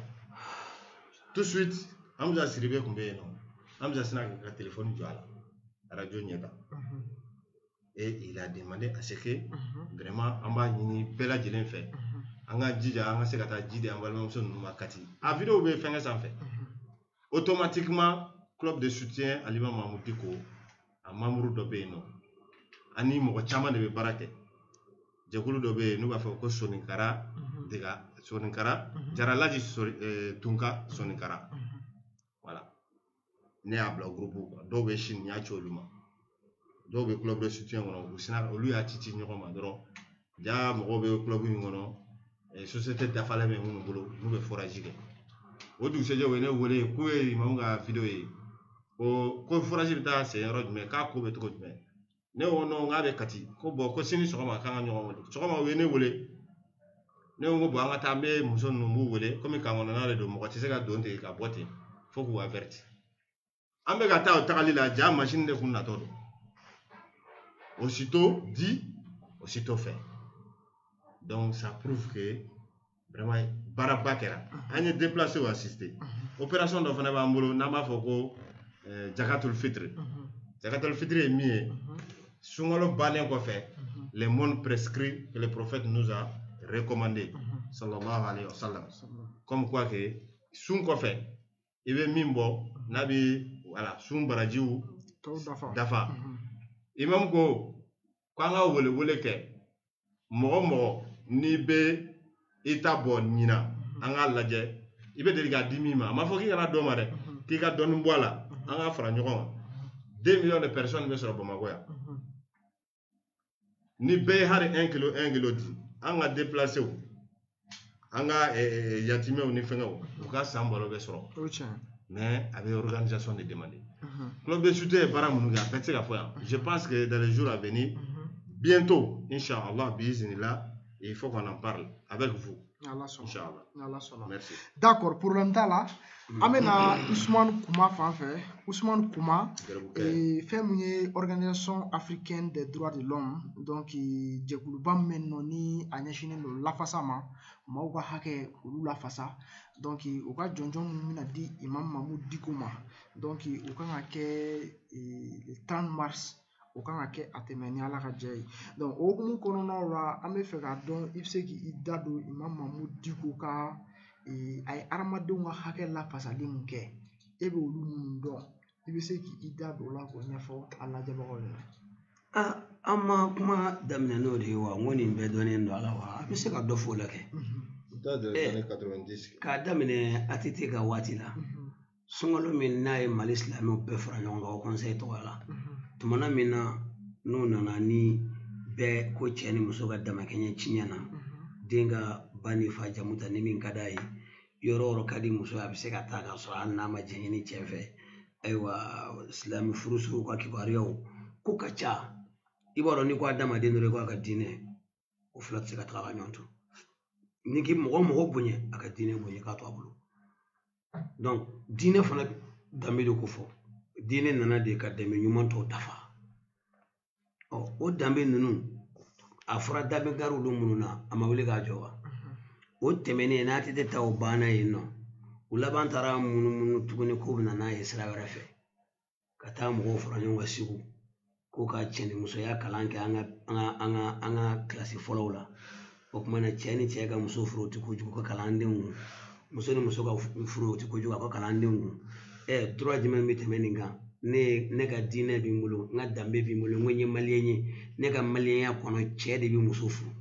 [SPEAKER 2] tout de suite Hamza Siribe tun bɛ yen nɔ Hamza sina ka téléphone jɔ a la radio ɲɛ kan et il a demandé à ce que vraiment on va ni bella jelen fait anga jija anga se kata jide en balimamuso nunu makati a vidéo be fenga sans fait automatiquement club de soutien à l'imam Mahmoud Diko a membre do be no ani mo chama de barake jekulu do be nu ba fa ko Soninkara diga Soninkara jara laji tunka Soninkara voilà ne a bla groupe do be shin nya choluma do be club de soutien ngono usina olu ya titi nyoma doro ja mo be club ni ngono et société d'affaires me ngunu bolo nu be forage ke o du seje wene wole ku e manga video yi o ko forage ta c'est un mais ka ko be to mais ne wono ngabe kati ko bo ko sini sokoma kanga nyoma sokoma wene wole ne ngo bo anga tambe muso no mu wole comme ka ngona na le do mo ko tsega donte ka bote faut ko averti ambe ga ta o takali la ja machine de kunna todo aussitôt dit aussitôt fait. Donc ça prouve que vraiment Barabakera a été déplacé ou assisté. Opération de Fanaba Mbolo n'a foko Jakatul Fitr. Jakatul Fitr est mis sur le balai qu'on fait les mondes prescrits que le prophète nous a recommandé sallallahu alayhi wa sallam. Comme quoi que sun qu'on fait il veut mimbo nabi voilà sun barajiu dafa. Imam go quand on wole ke mo ni be ita bon nyina anga laje ibe de ga dimima ma fo ki kana do ma de ki ka don mbola anga fra nyoko 2 millions de personnes be sur Bamako ya ni be hari 1 kilo di anga déplacer ou anga yatime ou ni fenga ou ka sambolo be sur mais avec organisation de demander club de soutien para munuga petse ka foya je pense que dans les jours à venir bientôt inchallah biiznillah il faut qu'on en parle avec vous. Inch'Allah. Merci.
[SPEAKER 1] D'accord, pour l'entendre, amena Ousmane Kouma fanfé, Ousmane Kouma fait une organisation africaine des droits de l'homme, donc Djekuluba menoni anyashine lo lafasama, mauka hake ulu lafasa, donc uka jonjon mina di Imam Mahmoud Dikouma, donc uka hake le 30 mars. O kan ka kɛ a tɛmɛ ni ala ka jɛ ye donc o hukumu kɔnɔnaw la an bɛ fɛ k'a dɔn i bɛ se k'i da don Imam Mahmoud Diko ka a ye hadamadenw ka hakɛ lafasali mun kɛ e bɛ olu minnu dɔn i bɛ se k'i da don o la k'o ɲɛfɔ a lajɛbagaw ye.
[SPEAKER 3] An ma kuma daminɛ n'o de ye wa n ko nin bɛɛ dɔnnen don a la wa an bɛ se ka dɔ fɔ o la kɛ. K'a daminɛ ATT ka waati la sunkalo min n'a ye Mali silamɛw bɛɛ fara ɲɔgɔn kan o conseil tɔgɔ la. Tumana min na n'u nana ni bɛɛ ko cɛ ni muso ka damakɛɲɛ ciɲɛ na den ka ba ni fa jamu ta ni min ka d'a ye yɔrɔ o yɔrɔ ka di muso a bɛ se ka taa k'a sɔrɔ hali n'a ma jɛɲɛ ni cɛ fɛ ayiwa silamɛ furusow ka kibaruyaw ko ka ca i b'a dɔn ni ko adamaden dɔrɔn i ko a ka diinɛ o fila tɛ se ka taga ka ɲɔgɔn to ni k'i mɔgɔ mɔgɔ bonya a ka diinɛ bonya k'a to a bolo donc diinɛ fana danbe de ko fɔ diinɛ nana de ka dɛmɛ ɲuman tɔw dafa o danbe ninnu a fɔra danbe gariw don minnu na a ma wuli k'a jɔ wa o tɛmɛnen n'a tɛ taa o banna yen nɔ u laban taara munumunu tuguni k'u bɛ na n'a ye sira wɛrɛ fɛ ka taa mɔgɔw fara ɲɔgɔn kan Segu k'u ka cɛ ni musoya kalan kɛ an ka kilasi fɔlɔw la o tuma na cɛ ni cɛ ka muso furu o tɛ kojugu ka kalandenw muso ni muso ka furu o tɛ kojugu ka kalandenw droit jumɛn bɛ tɛmɛ nin kan ne ka diinɛ bɛ n bolo n ka danbe bɛ n bolo n ko n ye maliyɛn ye ne ka maliyɛnya kɔnɔ cɛ de bɛ muso furu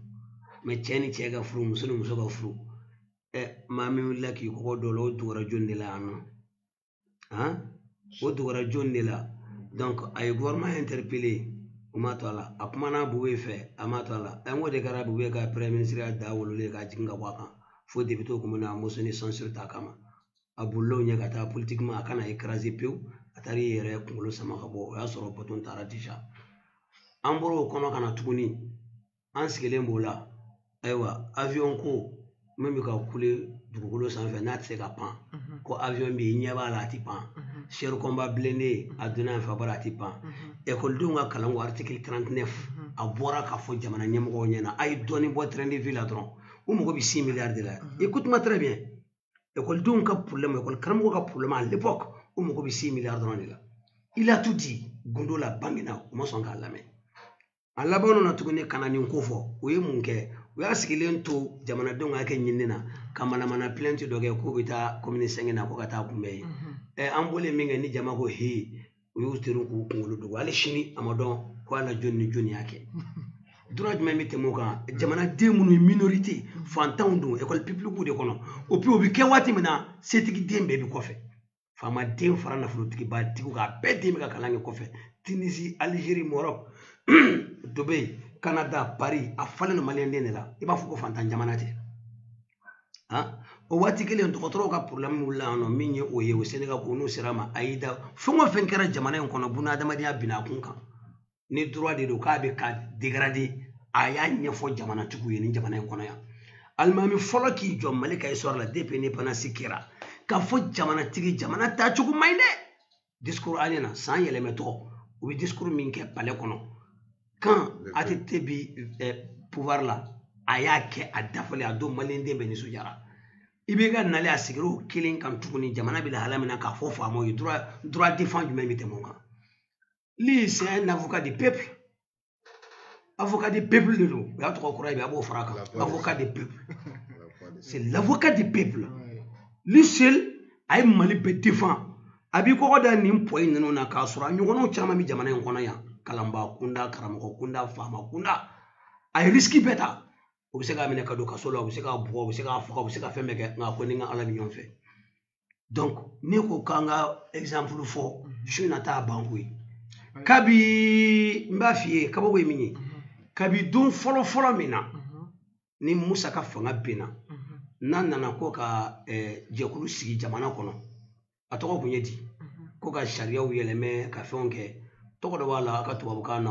[SPEAKER 3] mais cɛ ni cɛ ka furu muso ni muso ka furu maa min wulila k'i kɔkɔ dɔ la o dugura jɔn de la yan nɔ o dugura jɔn de la donc a ye gouvernement interpellé o ma to a la a kumana Buwe fɛ a ma to a la n ko de kɛra Buwe ka premier ministre ya da wololen k'a jigin ka bɔ a kan fo député ko mun na motion de censure t'a kama a bolila o ɲɛ ka taa politiquement a kana écraser pewu a taara i yɛrɛ kunkolo sama ka bɔ o y'a sɔrɔ bɔtɔn taara déjà an bɔra o kɔnɔ ka na tuguni an sigilen b'o la ayiwa avion ko min bɛ ka kule dugukolo sanfɛ n'a tɛ se ka pan ko avion bɛ yen i ɲɛ b'a la a tɛ pan char combat blindé a donna yan fɛ a bɔra a tɛ pan ekɔlidenw ka kalan ko article 39 a bɔra k'a fɔ jamana ɲɛmɔgɔw ɲɛna a ye dɔɔnin bɔ train de vie la dɔrɔn o mago bɛ 6 milliards de la écoute-moi très bien ekɔlidenw ka problème ekɔli karamɔgɔ ka problème à l'époque o mago bɛ 6 milliards dɔrɔn de la il a tout dit gundo la Banguina o ma sɔn k'a lamɛn a labanno na tuguni kana nin ko fɔ o ye mun kɛ o y'a sigilen to jamanadenw ka kɛ ɲinini na ka mana plainte dɔ kɛ k'u bɛ taa commune 5 na ko ka taa kunbɛn yen an bɔlen min kɛ ni jama ko he o y'u teru k'u kunkolo dogo hali sini a ma dɔn ko ala jɔni ni jɔni y'a kɛ droit jumɛn bɛ tɛmɛ o kan jamanaden minnu ye minorité fantanw don école publique de kɔnɔ o bɛ kɛ waati min na setigi den bɛɛ bɛ kɔfɛ faamaden fara nafolotigi tigiw ka bɛɛ den bɛ ka kalan kɛ kɔfɛ Tunisie Algérie Maroc Dubaï Canada Paris a falen no malien den de la i b'a fɔ ko fantan jamana tɛ o waati kelen dɔgɔtɔrɔw ka problème wulila yan nɔ min ye o ye o Sénégal ko n'u sera ma a y'i da fɛn o fɛn kɛra jamana in kɔnɔ buna adamadenya binna a kun kan ni droit de don k'a bɛ ka dégrader a y'a ɲɛfɔ jamanatigiw ye ni jamana in kɔnɔ yan alimami fɔlɔ k'i jɔ Mali ka histoire la depuis indépendance kɛra k'a fɔ jamanatigi jamana taacogo man ɲi dɛ discours ale na san yɛlɛmɛtɔ u bɛ discours min kɛ palais kɔnɔ quand ATT bi pouvoir la a y'a kɛ a dafalen a don maliyɛn den bɛɛ nisɔndiyara i b'i ka nalen a sigira o kelen kan tuguni jamana bɛ lahala min na k'a fɔ faamaw ye droit défend jumɛn bɛ tɛmɛ o kan lui c'est un avocat du peuple de don o y'a tɔgɔ kura ye a b'o fara a kan avocat du peuple c'est l'avocat du peuple lui seul a ye Mali bɛɛ défend a b'i kɔkɔ da nin poyi ninnu na k'a sɔrɔ a ɲɔgɔnnaw caman bɛ jamana in kɔnɔ yan kalanbaa kunda karamɔgɔ kunda faama kunda a ye risque bɛɛ ta u bɛ se k'a minɛ ka don kaso la u bɛ se k'a bugɔ u bɛ se k'a faga u bɛ se ka fɛn bɛɛ kɛ nka ko ni n ka ala bɛ ɲɔgɔn fɛ donc ne ko k'an ka exemple fɔ su in na taa ban koyi kabi n b'a f'i ye kabako ye min ye kabi don fɔlɔ min na ni Musa ka fanga benna n'a nana ko ka jɛkulu sigi jamana kɔnɔ a tɔgɔ kun ye di ko ka sariyaw yɛlɛmɛ ka fɛnw kɛ tɔgɔ dɔ b'a la a ka tubabukan na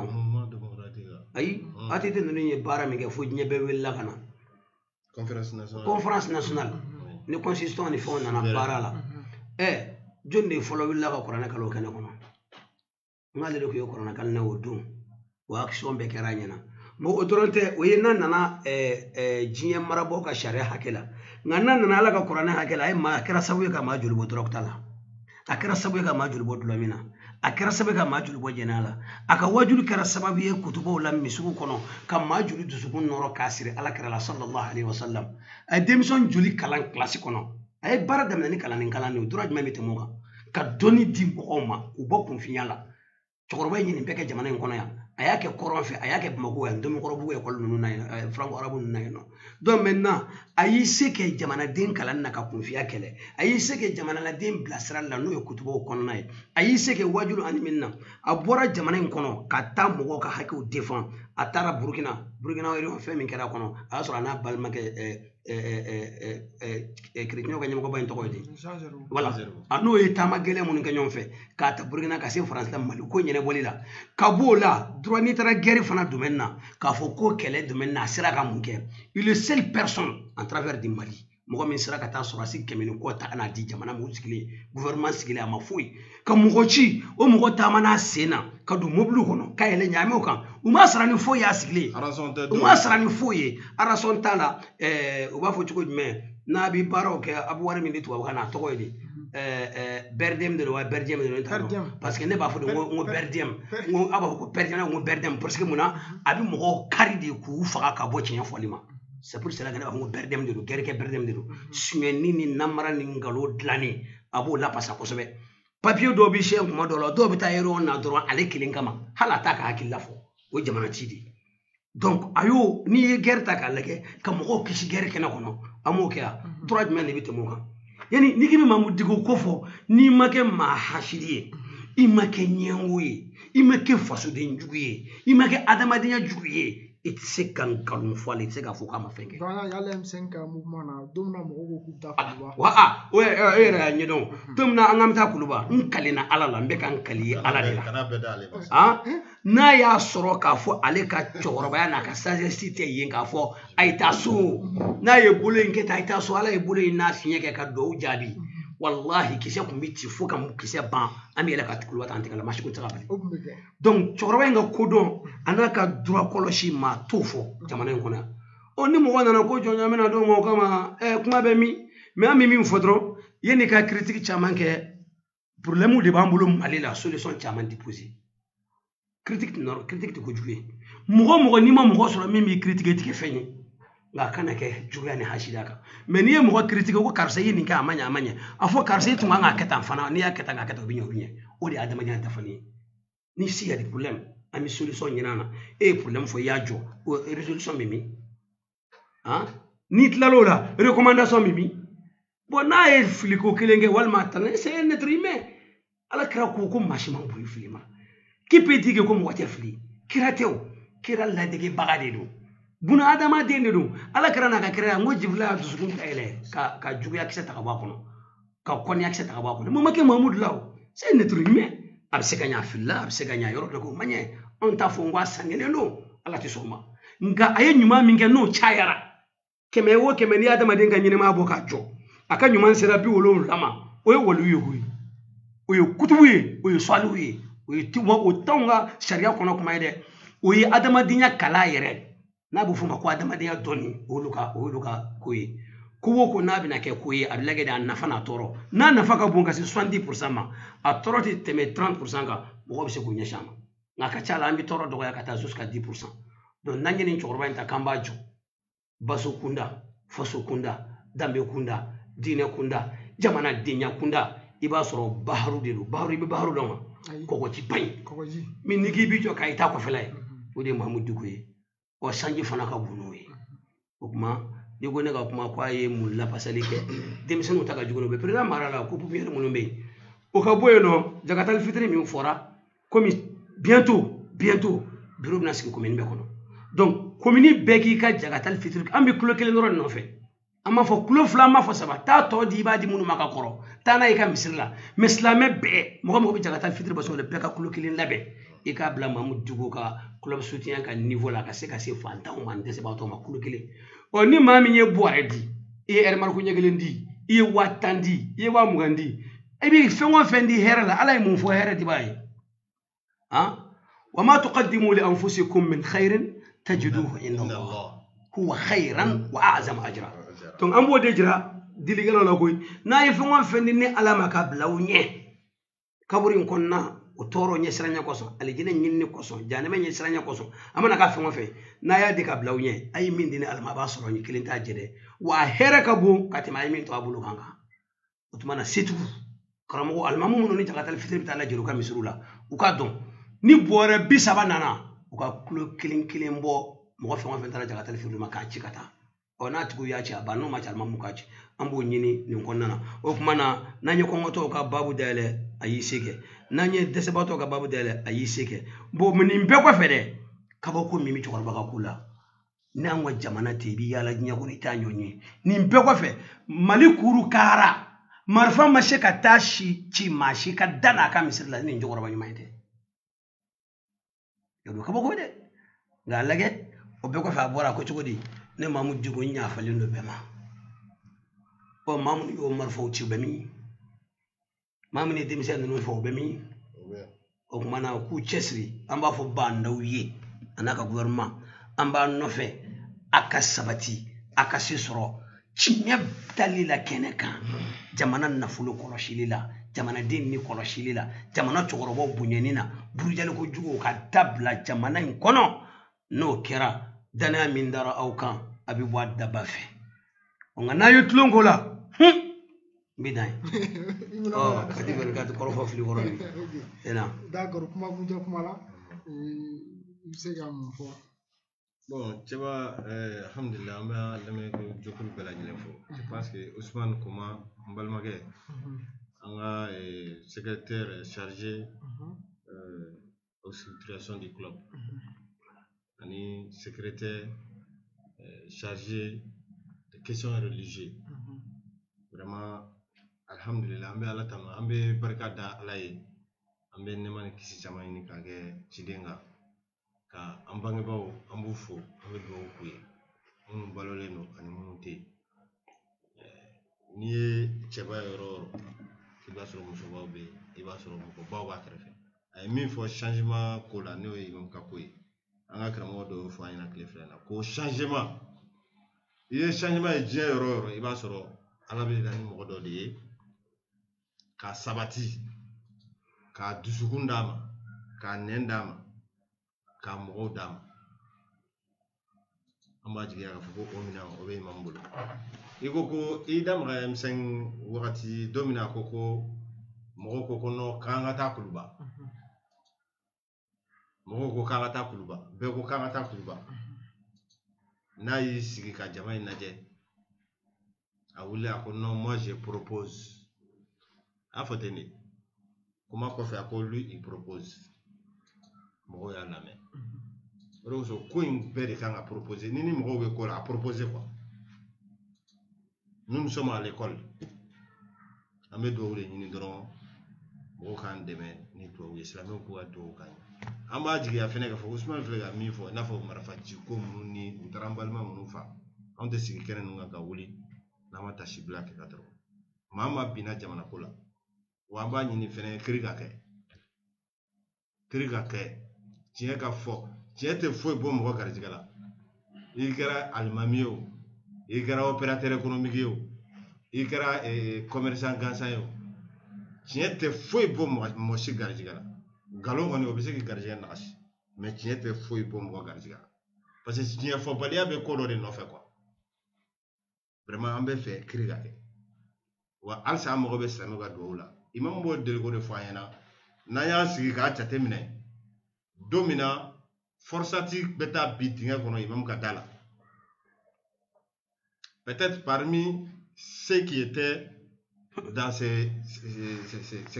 [SPEAKER 3] ayi ATT ninnu ye baara min kɛ fo diɲɛ bɛɛ welela ka na conférence nationale ni constitution ni fɛnw nana baara la jɔn de fɔlɔ wulila ka kuranɛ kalan o kɛnɛ kɔnɔ n k'ale de tun ye kuranɛ kalan na o don o action bɛɛ kɛra a ɲɛna mais o dɔrɔn tɛ o ye n'a nana diɲɛ marabagaw ka sariya hakɛ la nka n'a nana ala ka kuranɛ hakɛ la a kɛra sababu ye ka maa joli bɔ dɔrɔguta la a kɛra sababu ye ka maa joli bɔ dulɔmin na a kɛra sababu ye ka maa joli bɔ jɛnɛya la a ka wajulu kɛra sababu ye kutubaw la misigiw kɔnɔ ka maa joli dusukun nɔrɔ k'a siri alakira la sallallahu alaihi wasallam a ye denmisɛn joli kalan kilasi kɔnɔ a ye baara daminɛ ni kalan de o droit jumɛn bɛ tɛmɛ o kan ka dɔnni di mɔgɔw ma k'u bɔ kunfinya la cɛkɔrɔba in ye nin bɛɛ kɛ jamana in kɔnɔ yan a y'a kɛ kɔrɔn fɛ a y'a kɛ Bamako yan Ndomikɔrɔbugu école ninnu na yen franco arabu ninnu na yen nɔ donc maintenant a y'i se kɛ jamanaden kalanni na ka kunfiya kɛlɛ a y'i se kɛ jamanaladen bilasirali la n'o ye kutubaw kɔnɔna ye a y'i se kɛ wajulu ani min na a bɔra jamana in kɔnɔ ka taa mɔgɔw ka hakɛw défend a taara Burkina fɛn min kɛra a kɔnɔ a y'a sɔrɔ a n'a balimakɛ chrétien ka ɲɛmɔgɔba in tɔgɔ ye di voilà a n'o ye taama gɛlɛn minnu kɛ ɲɔgɔn fɛ k'a ta Burkina ka se Faransi la Mali ko ɲɛnabɔli la ka b'o la droit n'i taara guerre fana domaine na k'a fɔ ko kɛlɛ domaine na a sera ka mun kɛ il est seule personne en travers du Mali mɔgɔ min sera ka taa sɔrɔsi kɛmɛ ni kɔ ta ka n'a di jamana min sigilen gouvernement sigilen a ma foyi ka mɔgɔ ci o mɔgɔ taama n'a sen na ka don mobili kɔnɔ ka yɛlɛ ɲaamɛw kan u ma sara ni foyi y'a sigilen u ma sara ni foyi ye arason t'a la u b'a fɔ cogo jumɛn n'a bɛ baaraw kɛ a bɛ wari min di tubabukan na a tɔgɔ ye di Berdem de don wa Berdem de don parce que ne b'a fɔ de n ko Berdem n ko a b'a fɔ ko Berdem n ko Berdem parce que mun na a bɛ mɔgɔw kari de k'u faga ka bɔ tiɲɛ fɔli ma c'est pour cela que ne b'a fɔ ko Berdem de don gɛrɛkɛ Berdem de don suɲɛni ni namara ni nkalon dilanni a b'o lapasa kosɛbɛ papier dɔw bɛ siyɛn kuma dɔw la dɔw bɛ taa yɔrɔ na dɔrɔn ale kelen kama hali a t'a ka hakili la fɔ o ye jamana ci de ye donc a y'o n'i ye guerre ta k'a lajɛ ka mɔgɔw kisi guerre kɛnɛ kɔnɔ an m'o kɛ yan droit jumɛn de bɛ tɛmɛ o kan yani n'i k'i bɛ Mamu Diko ko fɔ n'i ma kɛ maa hasidi ye i ma kɛ ɲɛngo ye i ma kɛ fasoden jugu ye i ma kɛ adamadenya jugu ye i tɛ se ka nkalon fɔ ale i tɛ se k'a fɔ k'a ma fɛn kɛ.
[SPEAKER 1] y'ale M5 ka mouvement na don min na mɔgɔw ko k'u bɛ taa Kuluba.
[SPEAKER 3] o yɛrɛ y'a ɲɛdɔn don min na an k'an bɛ taa Kuluba n kalenna ala la n bɛ ka n kali ala de la n'a y'a sɔrɔ k'a fɔ ale ka cɛkɔrɔbaya n'a ka sagesse tɛ yen k'a fɔ a ye taa so n'a ye bolo in kɛ tan a ye taa so ala ye bolo in n'a fiɲɛ kɛ ka duwawu jaabi wallahi kisɛ kun bɛ ci fo ka kisɛ ban an bɛ yɛlɛ ka Kuluba ta an tɛgɛ la maa si kun tɛ se ka bali donc cɛkɔrɔba in ka kodɔn a n'a ka droit kɔlɔsi maa t'o fɔ jamana in kɔnɔ yan ni mɔgɔ nana ko jɔn bɛna d'o ma o kama kuma bɛ min mais an bɛ min fɔ dɔrɔn yanni ka critique caman kɛ problème de b'an bolo Mali la solution caman déposé critique tɛ kojugu ye mɔgɔ n'i ma mɔgɔ sɔrɔ min b'i critiquer tigɛ fɛn ye nka a kana kɛ juguya ni hasida kan mais n'i ye mɔgɔ critiquer ko karisa ye nin kɛ a ma ɲɛ a fɔ karisa tun kan k'a kɛ tan fana n'i y'a kɛ tan k'a kɛ tan o bɛ ɲɛ o de ye adamadenya dafali ye ni s'il y a des problèmes an bɛ solution ɲini a na e ye problème fɔ i y'a jɔ o résolution bɛ min n'i tilal'o la recommandation bɛ min bon n'a ye fili ko kelen kɛ walima a tan c'est un être humain ala kira ko maa si ma bon i fili ma qui peut dire ko mɔgɔ tɛ fili kira tɛ o kira ladegebaga de don buna adamaden de don ala kira n'a ka kira n ko jibila y'a dusukun dayɛlɛ ka juguya kisɛ ta ka bɔ a kɔnɔ ka kɔniya kisɛ ta ka bɔ a kɔnɔ mun ma kɛ mahamudu la o c'est un être humain a bɛ se ka ɲɛ a filila a bɛ se ka ɲɛ yɔrɔ dɔ ko ma ɲɛ anw t'a fɔ n ko a sangelen don ala tɛ sɔn o ma nka a ye ɲuman min kɛ n'o cayara kɛmɛ o kɛmɛ n'i ye adamaden ka ɲɛnɛmaya bɔ k'a jɔ a ka ɲuman sera 70 ma o ye waliyu ye koyi o ye kutubu ye o ye salihu ye o t'anw ka sariya kɔnɔ kuma ye dɛ o ye adamadenya kala yɛrɛ n'a bɛ f'o ma ko adamadenya dɔnni o y'olu ka ko ye ko o ko n'a bɛna kɛ ko ye a bɛ lajɛ de a nafa n'a tɔɔrɔ n'a nafa ka bon ka se 70% ma a tɔɔrɔ tɛ tɛmɛ 30% kan mɔgɔ bɛ se k'o ɲɛsin a ma nka a ka ca la an bɛ tɔɔrɔ dɔgɔya ka taa jusqu'à 10%. donc n'an ye nin cɛkɔrɔba in ta k'an b'a jɔ baso kunda faso kunda danbe kunda diinɛ kunda jamanadenya kunda i b'a sɔrɔ baharu de don baharu i bɛ baharu dɔn wa kɔgɔji ba in min n'i k'i b'i jɔ k'a i ta kɔfɛla ye o de ye mahamudu diko ye ɔ sanji fana ka bon n'o ye o kuma n'i ko ne ka kuma ko a ye mun lafasali kɛ denmisɛnninw ta ka jugu n'o bɛ président mara la ko pupinière minnu bɛ yen o ka bɔ yen nɔ jakatali fitiri min fɔra komi bientôt bureau bɛna sigi commune bɛɛ kɔnɔ donc commune bɛɛ k'i ka jakatali fitiri an bɛ kilo 1 dɔrɔn de nɔfɛ an b'a fɔ kilo 2 an b'a fɔ 3 taa tɔ di i b'a di minnu ma ka kɔrɔ taa n'a ye i ka misiri la mais silamɛ bɛɛ mɔgɔ bɛ jakatali fitiri bɔ sɔgɔ bɛɛ ka kilo 1 labɛn i k'a bila mahamudu diko ka club soutien ka niveau la ka se fantanw ma dɛsɛbagatɔw ma kilo 1 ɔ ni maa min ye buwarɛ di i ye ɛrimariko ɲɛ 1 di i ye 10 di i ye 20 di i bɛ fɛn o fɛn di hɛrɛ la ala ye mun fɔ hɛrɛ di b'a ye wa ma tuqaddimu li anfusikum min khairin tajiduhu inda Allah huwa khairan wa a'zama ajra donc an b'o de jira dilikɛlaw la koyi n'a ye fɛn o fɛn di ni ala ma ka bila u ɲɛ kaburu in kɔnɔna o tɔɔrɔ ɲɛ siranya kosɔn alijinɛ ɲinini kosɔn jahanama ɲɛ siranya kosɔn a mana ka fɛn o fɛn n'a y'a di ka bila u ɲɛ a ye min di ni ala ma a b'a sɔrɔ ɲɛ kelen t'a jɛ dɛ wa a hɛrɛ ka bon ka tɛmɛ a ye min to a bolo kan o tuma na setigiw karamɔgɔ alimamu minnu ni jakatali fitiri bɛ taa lajɛ u ka misiriw la u k'a dɔn ni bɔrɛ 30 nana u ka kilo 1 bɔ mɔgɔ fɛn o fɛn taara jakatali fitiri ma k'a ci ka taa ɔ n'a tigiw y'a ci a ban n'o ma ci alimamu k'a ci an b'o ɲini nin kɔnɔna na o tuma na n'an ye kɔngɔtɔw ka baabu dayɛlɛ a y'i se kɛ n'an ye dɛsɛbaatɔw ka baabu dayɛlɛ a y'i se kɛ bon nin bɛɛ kɔfɛ dɛ kabako min bɛ cɛkɔrɔba ka ko la n'an ka jamana tɛ i bɛ yaala diɲɛ kɔnɔ i t'a ɲɔgɔn ye nin bɛɛ kɔfɛ mali kuru kaara marifa ma se ka taa ci maa si ka da n'a ka misiri la ni nin cɛkɔrɔba ɲuman ye dɛ o don kabako dɛ nka a lajɛ o bɛɛ kɔfɛ a bɔra ko cogo di ne mahamudu diko n ɲafalen don bɛɛ ma ɔ maa minnu y'o marifaw ci u bɛ min maa minnu ye denmisɛn ninnu fɔ u bɛ min o tuma na k'u cɛsiri an b'a fɔ bandaw ye a n'a ka gouvernement an b'a nɔfɛ a ka sabati a ka se sɔrɔ tiɲɛ dali la kɛnɛ kan jamana nafolo kɔlɔsili la jamanaden ni kɔlɔsili la jamana cɛkɔrɔbaw bonyani na burujaliko juguw ka dabila jamana in kɔnɔ n'o kɛra danaya min dara aw kan a bɛ bɔ a daba fɛ nka n'a ye tulon ko la n bɛ dan ye ka di bɛrɛ ka kɔrɔfɔ fili kɔrɔ ye
[SPEAKER 1] d'accord kuma kuncɛ kuma la i bɛ se ka mun fɔ
[SPEAKER 2] bon cɛba alhamdulillah an bɛ lamɛn jɛkulu bɛɛ lajɛlen fo je pense que Ousmane Koma n balimakɛ an ka secrétaire chargé aux situations du club ani secrétaire chargé des questions religieuses vraiment alhamdulillah an bɛ ala tanu an bɛ barika da ala ye an bɛ nɛɛma ni kisi caman ɲini k'a kɛ ciden kan ka an bangebaaw an b'u fo an bɛ dugawu k'u ye minnu balolen don ani minnu tɛ yen n'i ye cɛba ye yɔrɔ o yɔrɔ i b'a sɔrɔ musobaw bɛ yen i b'a sɔrɔ mɔgɔbaw b'a kɛrɛfɛ a ye min fɔ changement ko la n'o ye imam ka ko ye an ka karamɔgɔ dɔ y'o fɔ an ɲɛna tile fila in na ko changement i ye changement ye diɲɛ yɔrɔ o yɔrɔ i b'a sɔrɔ ala bɛ na ni mɔgɔ dɔ de ye k'a sabati k'a dusukun d'a ma k'a nɛn d'a ma k'a mɔgɔw d'a ma an b'a jigiya k'a fɔ ko o minɛn o bɛ imam bolo i ko ko i da maga M5 wagati don min na ko mɔgɔw ko ko non k'an ka taa Kuluba mɔgɔw ko k'an ka taa Kuluba bɛɛ ko k'an ka taa Kuluba n'a y'i sigi ka jama in lajɛ a wuli a ko non moi je propose a fɔ ten de kuma kɔfɛ a ko lui il propose mɔgɔw y'a lamɛn o de kosɔn ko in bɛɛ de kan ka proposer ni mɔgɔw bɛ ko la a proposer quoi nous sommes à l'école an bɛ dugawu de ɲini dɔrɔn mɔgɔw k'an dɛmɛ ni dugawu ye silamɛw k'u ka dugawu k'an ye an b'a jigiya fɛnɛ k'a fɔ Usumani filɛ ka min fɔ i n'a fɔ marifaci ko minnu ni u taara an balima minnu fa anw tɛ sigi kɛnɛ ninnu kan ka wuli n'an ma tasibila kɛ ka dɔrɔn maa ma binna jamana ko la wa an b'a ɲini fɛnɛ kiri ka kɛ tiɲɛ ka fɔ tiɲɛ tɛ foyi bɔ mɔgɔ garijɛgɛ la i kɛra alimami ye o i kɛra opérateur économique ye o i kɛra commerçant gansan ye o tiɲɛ tɛ foyi bɔ mɔgɔ si garijɛgɛ la nkalon kɔni o bɛ se k'i garijɛgɛ nagasi mais tiɲɛ tɛ foyi bɔ mɔgɔ garijɛgɛ la parce que tiɲɛ fɔbaliya bɛ ko dɔ de nɔfɛ quoi vraiment an bɛ fɛ kiri ka kɛ wa halisa an mago bɛ silamɛw ka dugawu la imam b'o deli ko de fɔ an ɲɛna n'an y'a sigi k'a jateminɛ don min na forsati bɛ taa bin dingɛ kɔnɔ imam ka da la peut-être parmi ceux qui étaient dans ces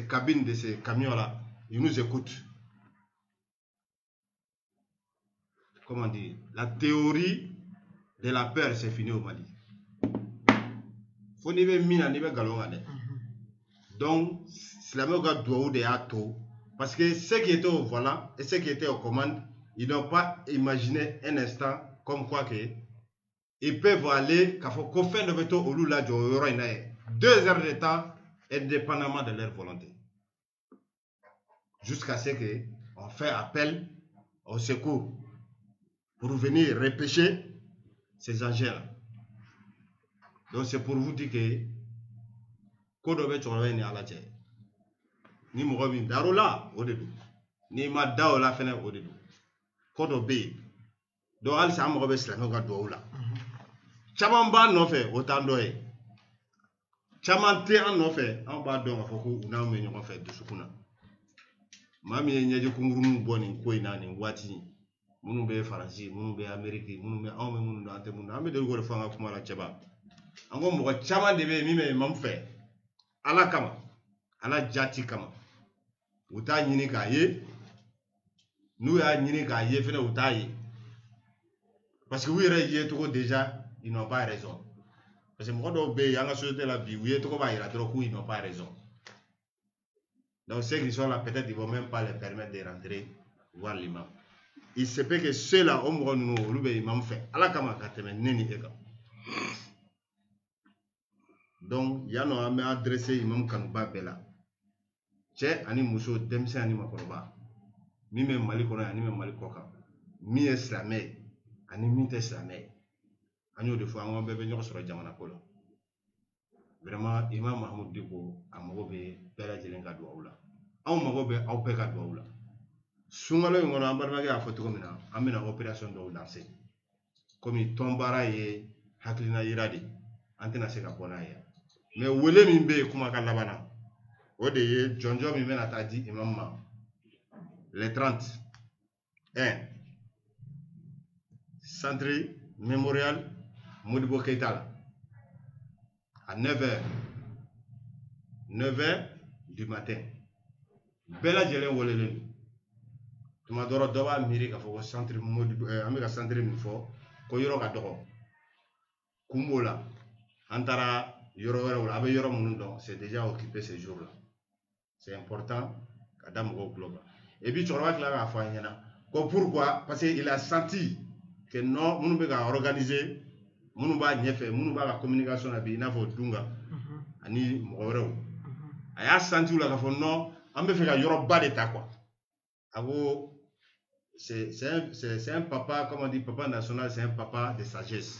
[SPEAKER 2] cabines de ces camions là ils nous écoutent. Comment dire, la théorie de la peur c'est fini au Mali. Faut ni be mina ni be galon ade. Donc silamɛw ka duwawu de y'a to parce que ceux qui étaient au volant et ceux qui étaient aux commandes ils n'ont pas imaginé un instant comme quoi que ils peuvent aller k'a fɔ ko fɛn dɔ bɛ to olu la jɔ o yɔrɔ in na ye 2 heures de temps indépendamment de leur volonté jusqu'à ce que on fait appel au secours pour venir repêcher ces engins-là. Donc c'est pour vous dire que ko dɔ bɛ cɛkɔrɔba in ni ala cɛ ni mɔgɔ min dar'o la o de don n'i ma da o la fɛnɛ o de don ko dɔ bɛ yen donc halisa an mago bɛ silamɛw ka duwawu la caman b'a nɔfɛ o t'an dɔ ye caman tɛ an nɔfɛ an b'a dɔn k'a fɔ ko u n'anw bɛ ɲɔgɔn fɛ dusukun na maa min ye ɲɛji kunkuruninw bɔ nin ko in na nin waati minnu bɛ faransi minnu bɛ amérique minnu bɛ anw bɛ minnu dɔn an tɛ minnu dɔn an bɛ deli k'o de fɔ an ka kuma la cɛba an ko mɔgɔ caman de bɛ yen min bɛ imam fɛ ala kama ala jati kama u t'a ɲini k'a ye n'u y'a ɲini k'a ye fɛnɛ u t'a ye parce que u yɛrɛ ye cogo déjà ils n'ont pas raison parce que mɔgɔ dɔw bɛ yen an ka société la bi u ye cogo b'a yira dɔrɔn qu'ils n'ont pas raison donc ceux qui sont là peut-être ils vont même pas les permettre de rentrer voir l'imam il se peut que ceux-là o mɔgɔ ninnu olu bɛ imam fɛ ala kama ka tɛmɛ ne ni e kan donc yan nɔ an bɛ adressé imam kanuba bɛɛ la cɛ ani muso denmisɛn ani makɔrɔba min bɛ mali kɔnɔ yan ani min bɛ mali kɔ kan min ye silamɛ ye ani min tɛ silamɛ ye an y'o de fɔ an bɛɛ bɛ ɲɔgɔn sɔrɔ jamana ko la vraiment imam mahamudu diko a mago bɛ bɛɛ lajɛlen ka duwawu la anw mago bɛ aw bɛɛ ka duwawu la sunkalo in kɔnɔ an balimakɛ y'a fɔ cogo min na an bɛna opération dɔw lancer komi tɔn baara ye hakilina yira de an tɛna se ka bɔ n'a ye mais wele min bɛ yen kuma ka laban na o de ye jɔnjɔn min bɛna taa di imam ma les 31 centre mémorial Modibo Keita la à 9h du matin bɛɛ lajɛlen welelen don tuma dɔrɔn dɔ b'a miiri k'a fɔ ko centre Modibo an bɛ ka centre min fɔ ko yɔrɔ ka dɔgɔ kun b'o la an taara yɔrɔ wɛrɛw la a bɛ yɔrɔ minnu dɔn c'est déjà occupé ces jours là c'est important ka da mɔgɔw tulo kan et puis cɛkɔrɔba tila k'a fɔ an ɲɛna ko pourquoi parce que il a senti que non minnu bɛ ka organiser minnu b'a ɲɛfɛ minnu b'a ka communication na bi i n'a fɔ Dunga ani mɔgɔ wɛrɛw a y'a senti u la k'a fɔ non an bɛ fɛ ka yɔrɔba de ta quoi a ko c'est un papa, comme on dit, papa national, c'est un papa de sagesse.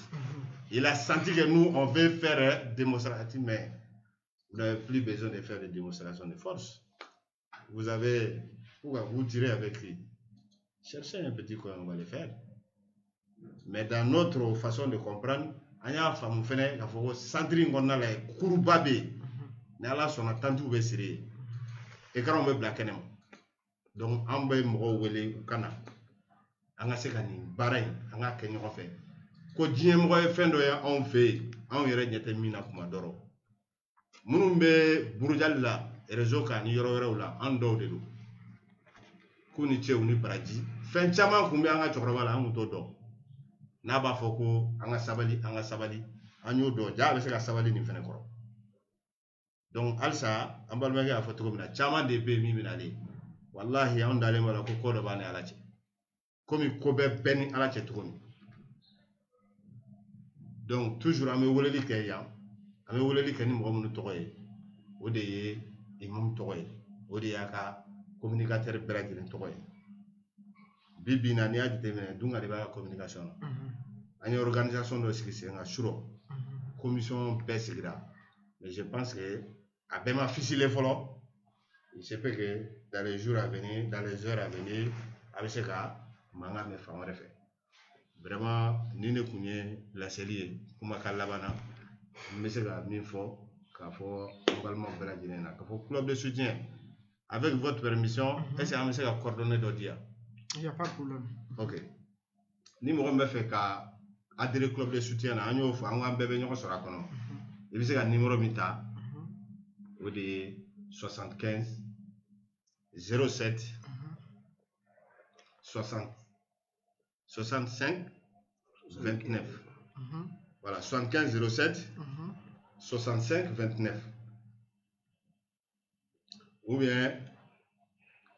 [SPEAKER 2] Il a senti que nous, on veut faire démonstration, mais vous n'avez plus besoin de faire des démonstrations de force. Vous avez, pourquoi vous tirez avec lui? Cherchez un petit coin, on va le faire. Mais dans notre façon de comprendre, on a fait un centre qu'on a là, Kouroubabe, n'ala son attendu au Besséré, et quand on veut blaquer, donc on veut mourir au Cana, on a ce qu'on a barré, on a qu'un fait. Quand Dieu m'a fait on fait, on y règne tes mines à Kumadoro. Moumbe Bourjal là, réseau can y aura là, en dehors de l'eau. Kouniché ou ni Bradji, fin chama kumbe anga chokrawala un todo. Naba foko, anga sabali, anyo do, ja, c'est la sabali ni fenekoro. Donc, alsa, ambalmega a photo comme chama de pe mi minale. Wallahi, on d'aller mala koko de bane alache. Comme il kobe ben alache tourni. Donc, toujours, ame woleli kaya, ame woleli kani mwamu toye, ode imam toye, ode yaka communicateur bradine toye. Bibi na niya déterminé, donc à la communication. Une organisation de ce qui c'est un churo, commission PSGRA. Mais je pense que, à bien ma fille les follow, il se peut que dans les jours à venir, dans les heures à venir, avec ce cas, manga me fait un refait. Vraiment, ni ne connaît la série, comme à Calabana, mais c'est là, il faut qu'il faut également faire la dîner, qu'il faut club de soutien. Avec votre permission, est-ce que vous avez coordonné d'audio?
[SPEAKER 1] Il n'y a pas de problème.
[SPEAKER 2] Ok. Ni mo me fait ka adhérer club de soutien na anyo fa ngam bébé ñoko sora kono. Et puis c'est un numéro mita. Au de 75 07 60 65 29. Voilà, 75 07 65 29. Ou bien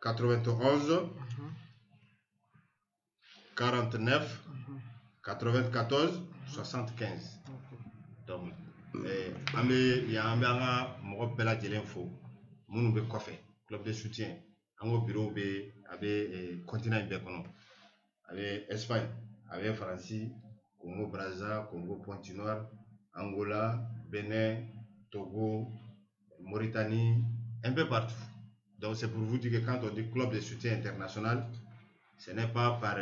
[SPEAKER 2] 91 49 94 75. Donc, il y a un bel info. Mon club de soutien. Un bureau avec continent avec Espagne, avec France, Congo Brazza, Congo Pointe-Noire, Angola, Bénin, Togo, Mauritanie, un peu partout. Donc c'est pour vous dire que quand on dit club de soutien international, ce n'est pas par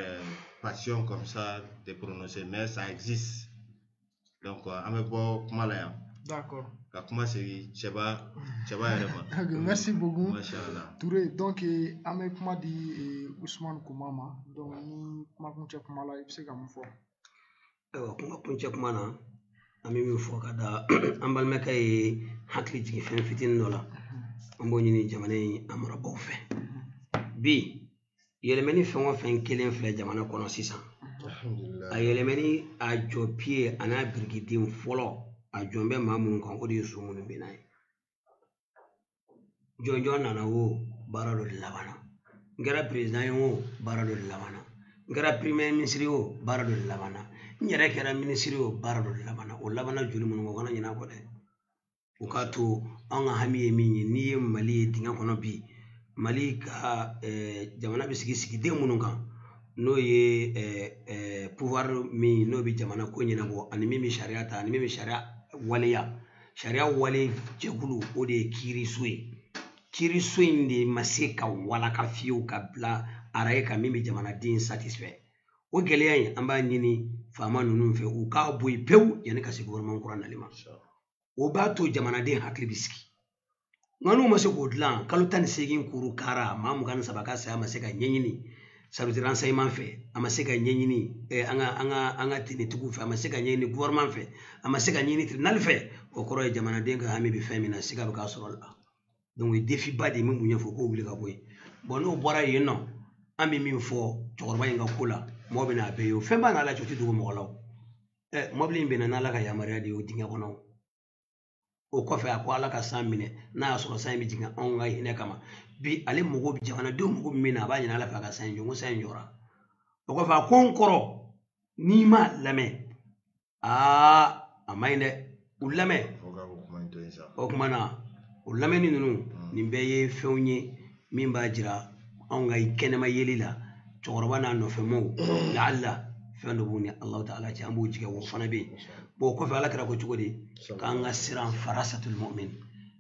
[SPEAKER 2] passion comme ça de prononcer, mais ça existe. Donc,
[SPEAKER 1] d'accord.
[SPEAKER 2] Merci
[SPEAKER 1] beaucoup. Touré, donc, Ame Kuma di Ousmane Koumama, donc, ni Kuma Kunche Kumala, il s'est comme fort.
[SPEAKER 3] Kuma Kunche Kumana, Ami Mufo Kada, Ambalmeka et Hakli Jifen Fitin Nola, Amboni Jamane Amara Bofe. B. Yelemeni fɛn o fɛn kelen filɛ jamana kɔnɔ sisan a yelemeni a jɔ pied a n'a birikiden fɔlɔ a jɔn bɛ maa minnu kan o de ye so minnu bɛ n'a ye jɔnjɔn nana o baara dɔ de labanna n kɛra président ye o baara dɔ de labanna n kɛra premier ministre o baara dɔ de labanna n yɛrɛ kɛra ministre o baara dɔ de labanna o labanna joli minnu kɔ kana ɲinɛ a kɔ dɛ o k'a to an ka hami ye min ye n'i ye Mali ye dingɛ kɔnɔ bi Mali ka jamana bɛ sigi den minnu kan n'o ye pouvoir min n'o bɛ jamana ko ɲɛnabɔ ani min bɛ sariya ta ani min bɛ sariya waleya sariya wale jɛkulu o de ye kiiriso ye kiiriso in de ma se ka walaka fiyewu ka bila araye ka min bɛ jamanaden satisfait o gɛlɛya in an b'a ɲini faama ninnu fɛ u k'a bɔ yen pewu yanni ka se gouvernement kura nali ma o b'a to jamanaden hakili bɛ sigi. Nganu ma se k'o dilan kalo 18 kuru kara maa 23 ka saya ma se ka ɲɛɲini service renseignement fɛ a ma se ka ɲɛɲini an ka tenitigiw fɛ a ma se ka ɲɛɲini gouvernement fɛ a ma se ka ɲɛɲini tribunal fɛ o kɔrɔ ye jamanaden ka hami bɛ fɛn min na siga bɛ k'a sɔrɔ la donc défi ba de min kun ɲɛfɔ k'o wuli ka bɔ yen bon n'o bɔra yen nɔ an bɛ min fɔ cɛkɔrɔba in ka ko la mɔgɔ bɛ n'a bɛɛ ye o fɛn b'a n'ala cɛ o tɛ dogo mɔgɔ la o mɔbili in bɛ na n'ala ka yamaruya de ye o dingɛ kɔnɔ o kɔfɛ a ko ala ka san minɛ n'a y'a sɔrɔ san in bɛ jigin anw ka hinɛ kama bi ale mago bɛ jamanadenw mago bɛ min na a b'a ɲini ala fɛ a ka san in jɔ n ko san in jɔra o kɔfɛ a ko n kɔrɔ n'i ma lamɛn a ma ɲi dɛ u lamɛn o tuma na o lamɛnni ninnu nin bɛɛ ye fɛnw ye min b'a jira anw ka kɛnɛma yeli la cɛkɔrɔba n'a nɔfɛmaw laala fɛn dɔ b'u ni Alahu Taala cɛ an b'o jigin o fana bɛ yen bon o kɔfɛ ala kɛra ko cogo di k'an ka siran farasatul mu'min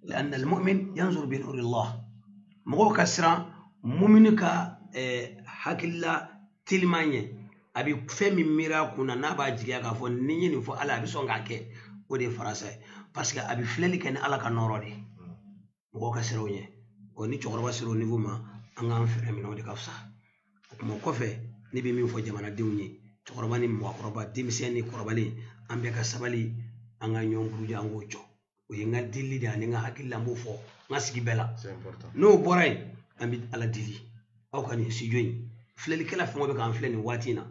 [SPEAKER 3] لأن المؤمن ينظر بنور الله مغو كسران مؤمن كا حكلا تلمانية abi femi mira kuna na ba jigiya ka fo ni ni fo ala bi songa ke o de français parce que abi fleli ken ala ka noro de mo ka sero nye o ni chokoro sero niveau ma anga fere mi no de kafsa mo ko fe ni bi min fo jamana diwnyi chokoro bani mo akoroba dimisiani korobali ambe ka sabali anga nyongru jango cho o yenga dilli da ni nga hakilla mbo fo nga sigi bela
[SPEAKER 2] c'est important
[SPEAKER 3] no boray ambi ala dili aw kani si joyi fleli kala fo be kan fleni watina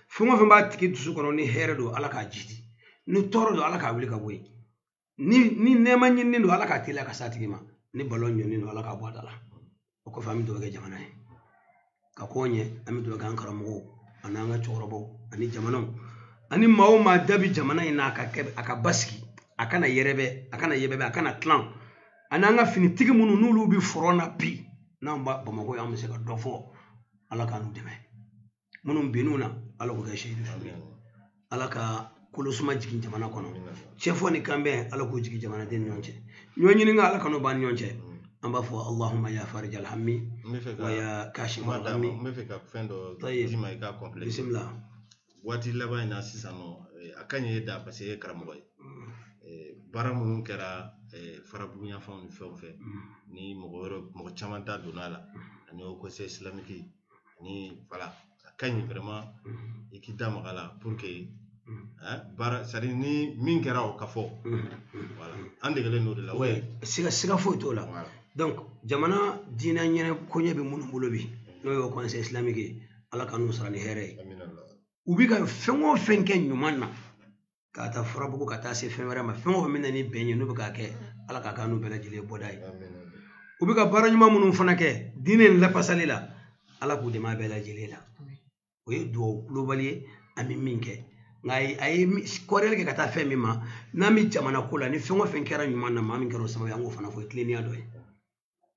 [SPEAKER 3] fo mo fe ba tiki dusu kono ni here do ala ka jidi ni toro do ala ka wuli ka boy ni nema nyinni do ala ka tila ka satigi ma ni balon nyoni do ala ka bodala o ko fami do ge jamana ka konye ami do ga ankara mo ananga chorobo ani jamana ani mawo ma dabi jamana ina aka baski akana yerebe akana yebebe akana clan ananga fini tigi munu nulu bi forona pi namba bamako ya museka dofo ala kanu deme munum binuna ala ko ga sheidu ala ka kulusuma jigin jamana kono chefo ni kambe ala ko jigi jamana den nyonche nyonyi ni ala kanu ban nyonche amba fo allahumma ya farij al hammi wa ya kashif al hammi
[SPEAKER 2] me fe ka fendo dima ka complet
[SPEAKER 3] bismillah
[SPEAKER 2] wati laba ina sisano akanye da parce que karamo baramu kera farabunya fon fe ni mo chamanta donala ani ko c'est islamique ni voilà akanye vraiment ikida magala pour que bara sari ni min kera o kafo voilà ande gele no de la
[SPEAKER 3] ouais siga fo to la donc jamana dina nyene ko nyebe mun bulobi no yo conseil islamique ala kanu sarani here ubi ka fengo fenke nyumanna kata farabugo kata se fenwara ma fengo minna ni benye no ka ke ala ka kanu bela jile bodai ubi ka bara nyuma munun fana ke dinen la pasalila ala ku de ma bela jile la o ye do globally ami minke ngai ay korel ke kata femi ma nami jamana kula ni fengo fenkera nyumanna ma min kero sama yango fana fo klenia do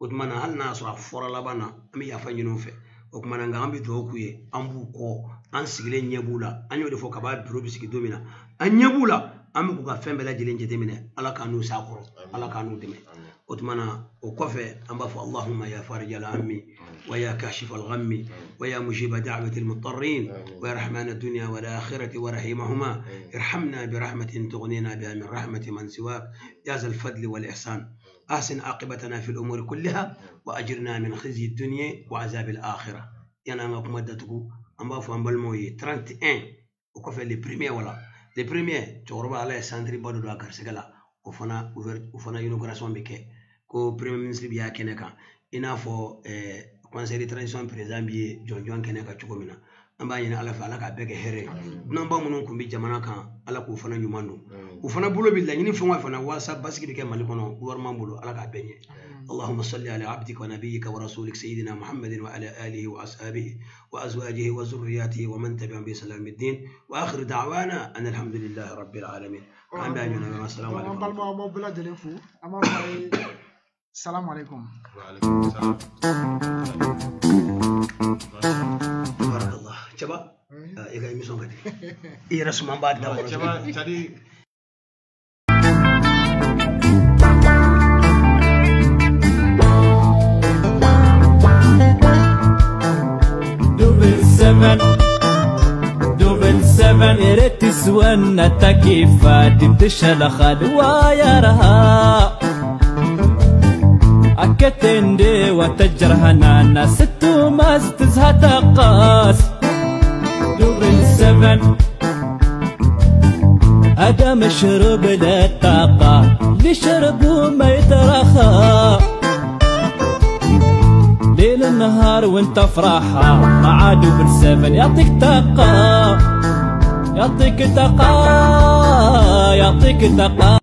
[SPEAKER 3] utmana hal na so fora labana ami ya fanyinu fe o kuma nga ambi do kuye ambu ko an sigile nyebula anyo de fo ka ba biro bisiki domina anyebula am ko ka fembe la jile njete mine ala kanu sakoro ala kanu deme utmana o kofe amba fo allahumma ya farij al ammi wa ya kashif al ghammi wa ya mujib da'wati al mutarrin wa ya rahman ad dunya wal akhirati wa rahimahuma irhamna bi rahmatin tughnina biha min rahmati man siwak ya zal fadl wal ihsan أحسن عاقبتنا في الأمور كلها وأجرنا من خزي الدنيا وعذاب الآخرة يعني أنا أقوم أدتكو أما فهم بالموي 31 وكفى لي بريمير ولا لي بريمير تقرب على سانتري بدو دو أكرسكلا وفنا ينوغراسون بكي كو بريمير منسري بيا كنكا إنا فو كونسيري ترانسيون بريزامبي جون كنكا تشوكومينا amba yina ala fa ala ka bege here namba munun kumbi jamana kan ala ko fana nyumando u fana bulo billahi ni fonwa fana wasa basiki ke malikono warman bulo ala ka benye اللهم صل على عبدك ونبيك ورسولك سيدنا محمد وعلى آله وأصحابه وأزواجه وذرياته ومن تبعهم بسلام الدين وآخر دعوانا أن الحمد لله رب العالمين السلام عليكم
[SPEAKER 1] السلام عليكم
[SPEAKER 2] وعليكم السلام
[SPEAKER 3] بارك الله شباب إذا يمسون كذي إيه رسم بعد ده
[SPEAKER 2] شباب tadi
[SPEAKER 4] دوبل 7 يا ريت تسوانا تكيفات تدشل خلوة يا رها أكتندي وتجرهنا ناس ستو ما ستزها تقاس دوبل 7 هذا مشرب للطاقة لشربوا ما يترخى ليل النهار وانت فرحة مع دوبل 7 يعطيك طاقة يعطيك طاقة يعطيك طاقة